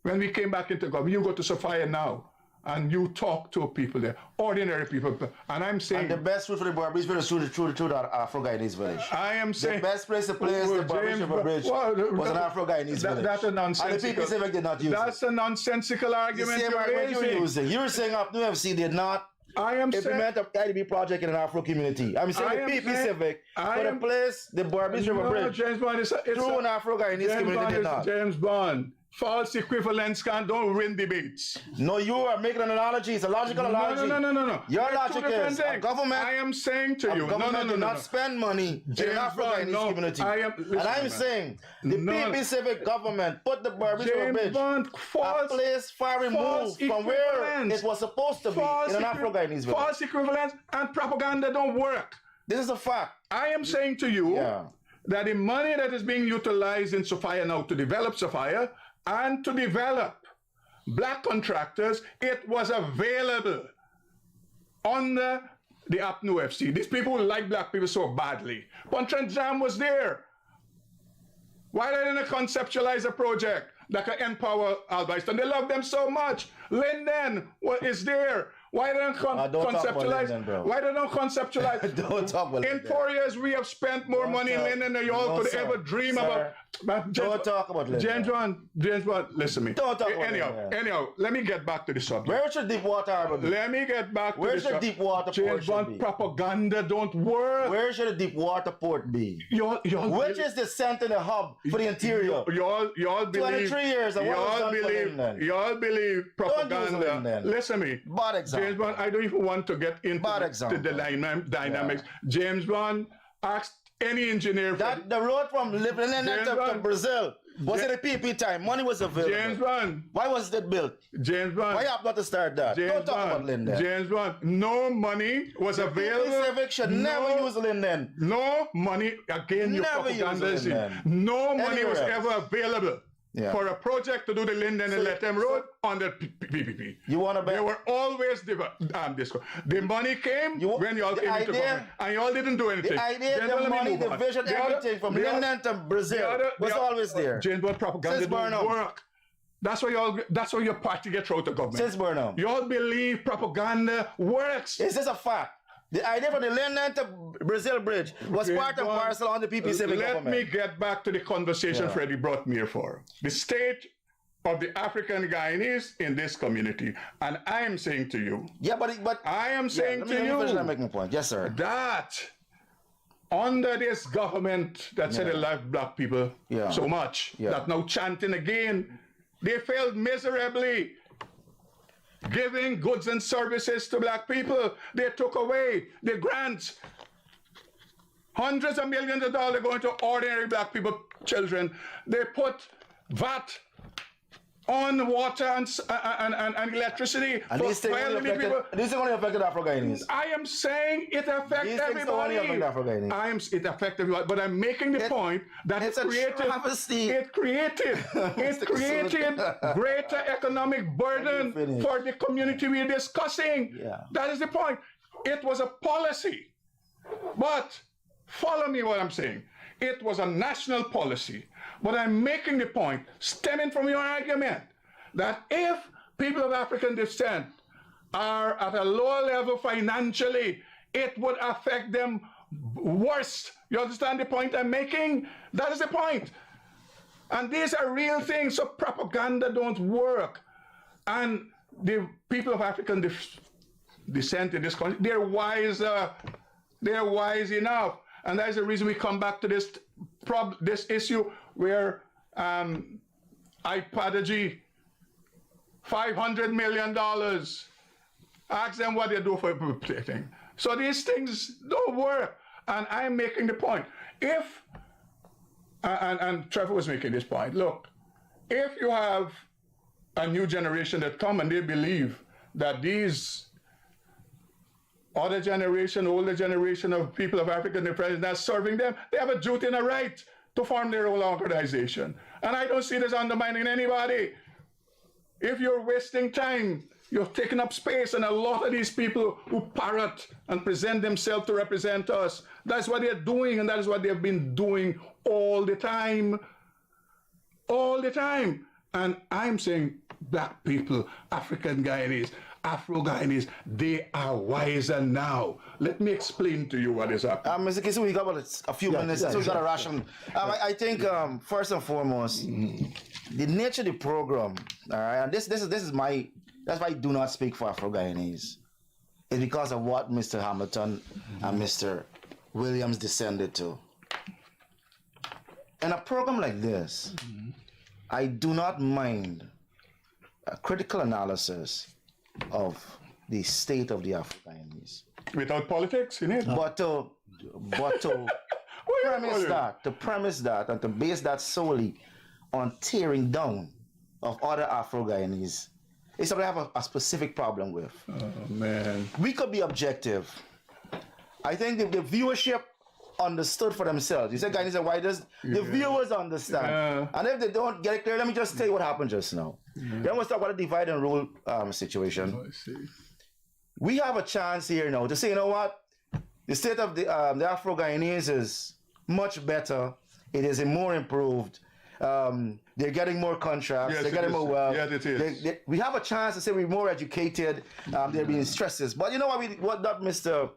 When we came back into government, you go to Sophia now, and you talk to people there, ordinary people, and I'm saying... And the best route for the Barbary Bridge was through that Afro-Guyanese village. I am saying... The best place to place the Barbary Bridge was an Afro-Guyanese village. That's a nonsensical... And the people Civic did not use That's a nonsensical argument the same argument you're using. You're saying UP New FC did not implement an IDB project in an Afro community. I'm saying the PP Civic for the place, the Barbary Bridge, James Bond, it's through an Afro-Guyanese community did not. James Bond. False equivalence don't win debates. No, you are making an analogy. It's a logical analogy. No. Your logic is a government. I am saying to you, government do not spend money in an Afro-Guyanese community. And I'm saying the PP Civic government put the Barbary Bridge a place far removed from where it was supposed to be in an Afro-Guyanese village. False equivalence and propaganda don't work. This is a fact. I am saying to you that the money that is being utilized in Sophia now to develop Sophia and to develop black contractors, it was available under the APNU FC. These people like black people so badly. Pontrench Dam was there. Why didn't they conceptualize a project that can empower Albion? They love them so much. Linden, what is there? Why don't conceptualize? Why don't conceptualize? Don't talk about In 4 years, we have spent more money in Linden than you all could ever dream about. Don't talk about Linden. James Bond, listen to me. Don't talk about Anyhow, let me get back to the subject. Where should Deepwater Harbor be? Let me get back to Where the should Deepwater James Port Bond be? propaganda don't work. Where should a Deepwater Port be? Which is the center, the hub for the interior? You all believe 23 years. And you all believe propaganda. Listen to me. Bad example. James Bond, I don't even want to get into the dynamics. James Bond asked any engineer. The road from Linden to Brazil was in the PP time. Money was available. James Bond. Why was it built? James Bond. Why have not to start that? Don't talk about Linden. James Bond. No money was available. PP Civic should never use Linden. No money. Again, your propaganda. No money was ever available. For a project to do the Linden and Lethem Road under PPP. You want to bet? They were always the money came when you all came into government, and you all didn't do anything. The idea, the money, the vision, everything from Linden to Brazil was always there. James Bond propaganda didn't work. That's why your party gets out of government. Since Burnham. You all believe propaganda works. Is this a fact? The idea for the London to Brazil bridge was part and parcel on the PP civic government. Let me get back to the conversation Freddie brought me here for. The state of the African Guyanese in this community. And I am saying to you. Yeah, but I am saying to you. Let me make my point. Yes, sir. That under this government that said they love black people so much, that now chanting again, they failed miserably. Giving goods and services to black people. They took away the grants. Hundreds of millions of dollars going to ordinary black people, children. They put VAT on water and electricity and for these things only affected Afro-Guyanese. I am saying it affects everybody. It affects everybody, but I'm making the point that it created greater economic burden for the community we're discussing. That is the point. It was a policy, but follow me what I'm saying. It was a national policy. But I'm making the point, stemming from your argument, that if people of African descent are at a lower level financially, it would affect them worse. You understand the point I'm making? That is the point. And these are real things, so propaganda don't work. And the people of African descent in this country, they're wise enough. And that is the reason we come back to this issue where iPadagy, $500 million. Ask them what they do for everything. So these things don't work. And I'm making the point. If, and Trevor was making this point, look, if you have a new generation that come and they believe that these older generation of people of African descent not serving them, they have a duty and a right to form their own organization. And I don't see this undermining anybody. If you're wasting time, you're taking up space, and a lot of these people who parrot and present themselves to represent us, that's what they're doing, and that is what they've been doing all the time. All the time. And I'm saying black people, African Guyanese, Afro-Guyanese, they are wiser now. Let me explain to you what is happening. Mr. Kissoon, we got a few minutes, so we got a ration. I think first and foremost, the nature of the program, all right, and this is my, that's why I do not speak for Afro-Guyanese. It's because of what Mr. Hamilton and Mr. Williams descended to. In a program like this, I do not mind a critical analysis of the state of the Afro-Guyanese. Without politics in it? But to premise that and to base that solely on tearing down of other Afro-Guyanese is something I have a specific problem with. Oh, man. We could be objective. I think the viewership understood for themselves. You said Guyanese, why does the viewers understand? And if they don't get it clear, let me just tell you what happened just now. Then we'll talk about the divide and rule situation. I see. We have a chance here now to say, you know what? The state of the Afro-Guyanese is much better. It is more improved. They're getting more contracts. They're getting more wealth. Yes, it is. We have a chance to say we're more educated. They're being stresses. But you know what that Mr.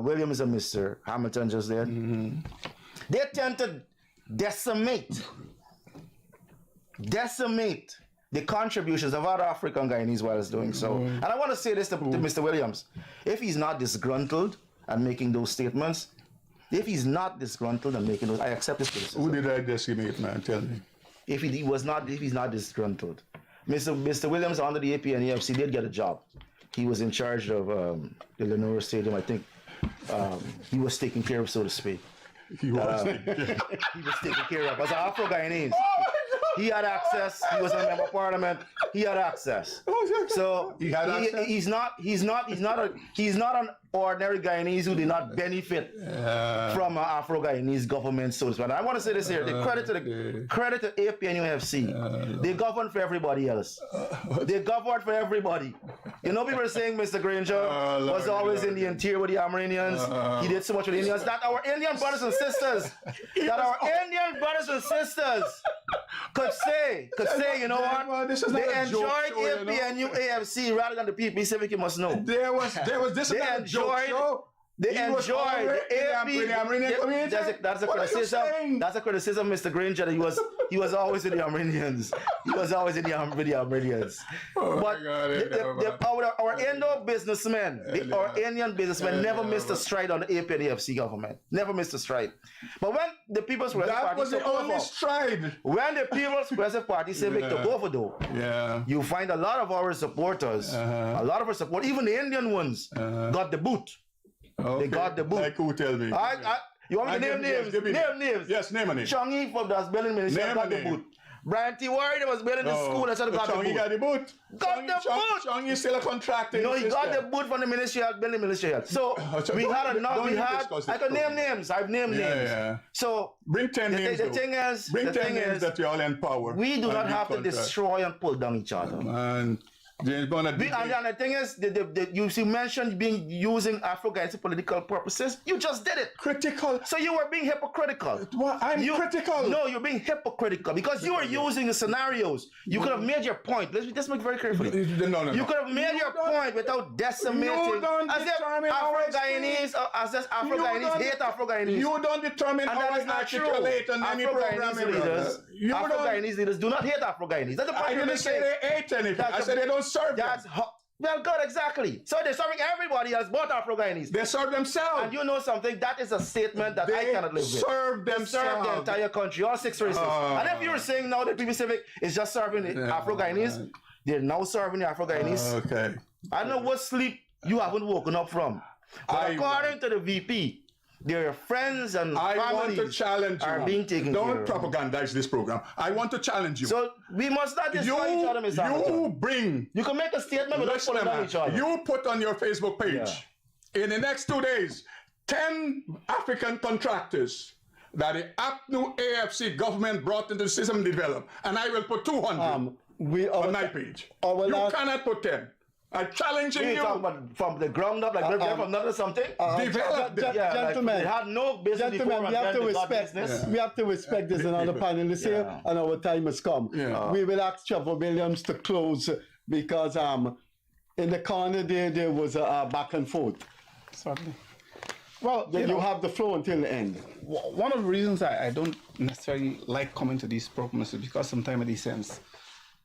Williams and Mr. Hamilton just did? They tend to decimate the contributions of other African Guyanese while it's doing so. And I want to say this to Mr. Williams. If he's not disgruntled and making those statements, if he's not disgruntled and making those, I accept this criticism. Who did I decimate, man? Tell me. If he's not disgruntled. Mr. Williams under the AP and EFC did get a job. He was in charge of the Lenore Stadium. I think he was taken care of, so to speak. He was taken care of as an Afro-Guyanese. He had access. He was a member of parliament. He had access. So he's not an ordinary Guyanese who did not benefit from an Afro-Guyanese government. So to speak. And I want to say this here: the credit to AP and UFC. They govern for everybody else. They govern for everybody. You know, people are saying Mr. Granger was always in the interior with the Amerindians. He did so much with the Indians. That our Indian brothers and sisters. could say, you know what? This is not they a joke enjoyed show, you know? APNU AFC rather than the PPC, you must know. There was this They is not a joke enjoyed- show. They He was enjoyed already the in AP. the Armenian community. That's a What are you criticism. saying? That's a criticism, Mr. Granger. That he was always in the Armenians. He was always in the Armenians. Oh But our Indo businessmen, our Indian businessmen, never missed a stride on the AP and AFC government. Never missed a stride. But when the People's Progressive That Party was the took only over, stride. when the People's Progressive Party civic took over, though, Yeah. you find a lot of our supporters, even the Indian ones, got the boot. Okay. They got the boot. Like who tell me? You want me to name names? Name names. Yes, name a name. Changi from das building ministry Name got a the name. boot. Brian T. Ward was building the school and said got the Changi boot. got the boot. Got the boot. Changi is still a contractor. No, he got the boot from the ministry health, building ministry health. So we had I could name names. I've named names. Yeah. So Bring 10 names. the thing is, Bring 10 names that you all empower. we do not and have to contract. destroy and pull down each other. And they're gonna And the thing is, you mentioned using Afro-Guyanese for political purposes. You just did it. critical. So you were being hypocritical. Well, I'm critical. No, you're being hypocritical because you were using the scenarios. You could have made your point. Let's make it very clear for you. No. You could have made your point without decimating. As if Afro-Guyanese hate Afro-Guyanese. You don't determine And how that I is not true. articulate on any program. Afro-Guyanese leaders do not hate Afro-Guyanese. That's the point I you're didn't say making. they hate anything. I said they don't serve them. Well, good, exactly. So they're serving everybody else but Afro-Guyanese. They serve themselves. And you know something? That is a statement that I cannot live with. Serve They themselves. serve the entire country, all 6 races. And if you're saying now that People Civic is just serving the Afro-Guyanese, they're now serving the Afro-Guyanese. Okay. I don't know what sleep you haven't woken up from. But according to the VP, their friends and I want to families challenge you. are being taken care Don't of. propagandize this program. I want to challenge you. So we must not destroy each other, Mr. Hamilton. You can make a statement without Listen, pulling down man, each other. you put on your Facebook page in the next 2 days 10 African contractors that the APNU AFC government brought into the system and developed, and I will put 200 on my page. You cannot put 10. I'm challenging you. Talking about from the ground up, like they're from nothing something. Gentlemen, they had no business before we have to and then they got respect business. We have to respect this another panelist here, and our time has come. We will ask Trevor Williams to close because in the corner there was a back and forth. Certainly. Well, you have the floor until the end. One of the reasons I don't necessarily like coming to these programs is because sometimes it descends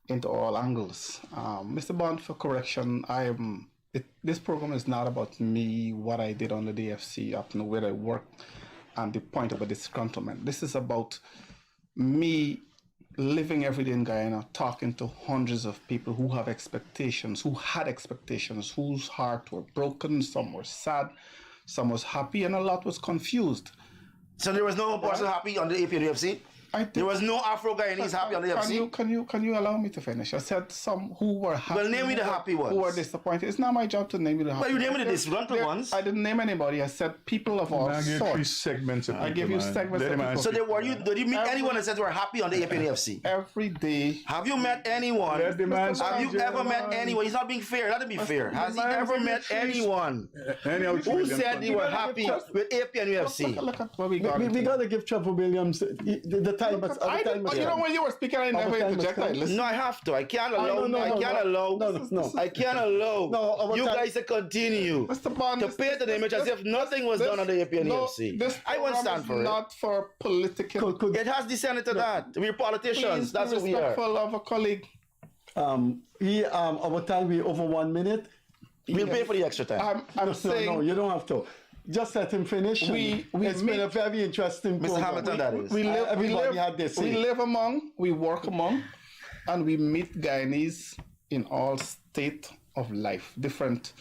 into all angles. Mr. Bond, for correction, this program is not about me, what I did on the DFC, up to where I worked, and the point of a disgruntlement. This is about me living every day in Guyana, talking to hundreds of people who have expectations, who had expectations, whose hearts were broken, some were sad, some was happy, and a lot was confused. So there was no person happy on the APNUFC? There was no Afro-Guyanese happy on the AFC? Can you allow me to finish? I said some who were happy. Well, name me the happy ones. Who were disappointed. It's not my job to name you the happy ones. Well, you name me the disgruntled ones. I didn't name anybody. I said people of all sorts. I gave 3 segments of people. I give you segments of people. So did you meet anyone that said they were happy on the APNFC? Every day. Have you met anyone? Have you ever met anyone? He's not being fair. Let him be fair. Has he ever met anyone who said they were happy with APNUFC? Look at what we got. We got to give Trevor Williams the time. You know, when you were speaking, I never interjected. No, I have to. I can't allow. I can't allow you guys to continue to paint an image as if nothing was done on the APNFC. I won't stand for it. Not for political. It has descended to that. We're politicians. That's what we are. Respectful of a colleague. Our time we over 1 minute. We'll pay for the extra time. I'm saying no, you don't have to. Just let him finish. It's been a very interesting Mr. Hamilton, that is. We live among, we work among, and we meet Guyanese in all state of life, different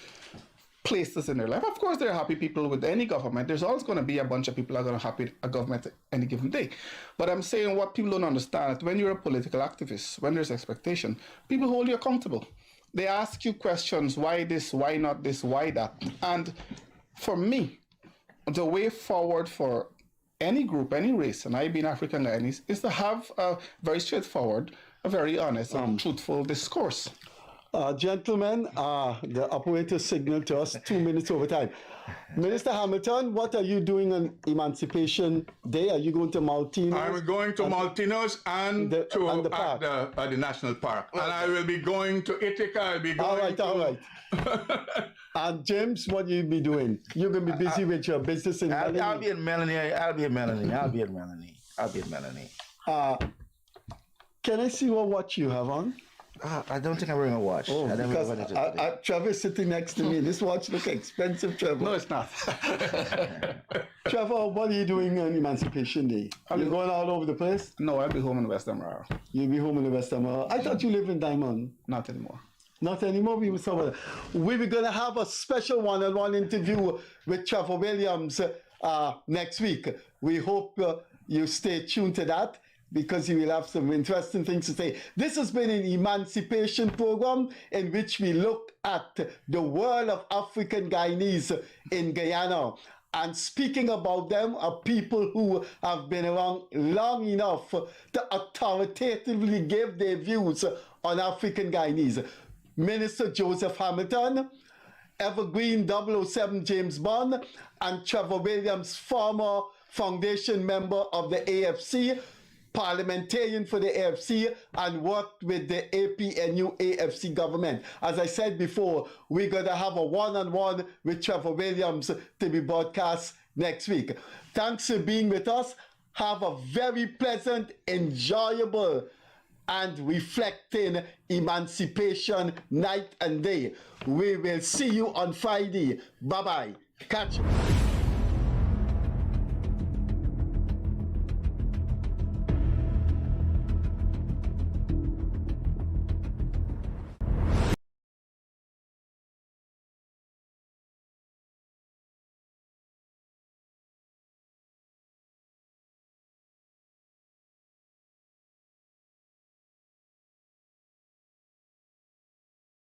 places in their life. Of course, there are happy people with any government. There's always going to be a bunch of people who are going to happy a government any given day. But I'm saying what people don't understand, when you're a political activist, when there's expectation, people hold you accountable. They ask you questions, why this, why not this, why that? And for me, the way forward for any group, any race, and I being African Guyanese, is to have a very straightforward, a very honest and truthful discourse. Gentlemen, the operator signaled to us 2 minutes over time. Minister Hamilton, what are you doing on Emancipation Day? Are you going to Maltinos? I'm going to Maltinos and the at the National Park. And I will be going to Ithaca. I'll be going all right. And James, what will you be doing? You're going to be busy with your business in Melanie. I'll be in Melanie. Can I see what watch you have on? I don't think I'm wearing a watch. Oh, I don't because wear it Trevor's sitting next to me. This watch looks expensive, Trevor. No, it's not. Trevor, what are you doing on Emancipation Day? You going all over the place? No, I'll be home in West Amara. You'll be home in the West Amara. I thought you live in Diamond. Not anymore. Not anymore. We were going to have a special one-on-one interview with Trevor Williams next week. We hope you stay tuned to that, because he will have some interesting things to say. This has been an Emancipation program in which we look at the world of African Guyanese in Guyana. And speaking about them are people who have been around long enough to authoritatively give their views on African Guyanese. Minister Joseph Hamilton, Evergreen 007 James Bond, and Trevor Williams, former foundation member of the AFC, parliamentarian for the AFC, and worked with the APNU AFC government. As I said before, we're going to have a one-on-one with Trevor Williams to be broadcast next week. Thanks for being with us. Have a very pleasant, enjoyable, and reflecting Emancipation night and day. We will see you on Friday. Bye-bye. Catch you.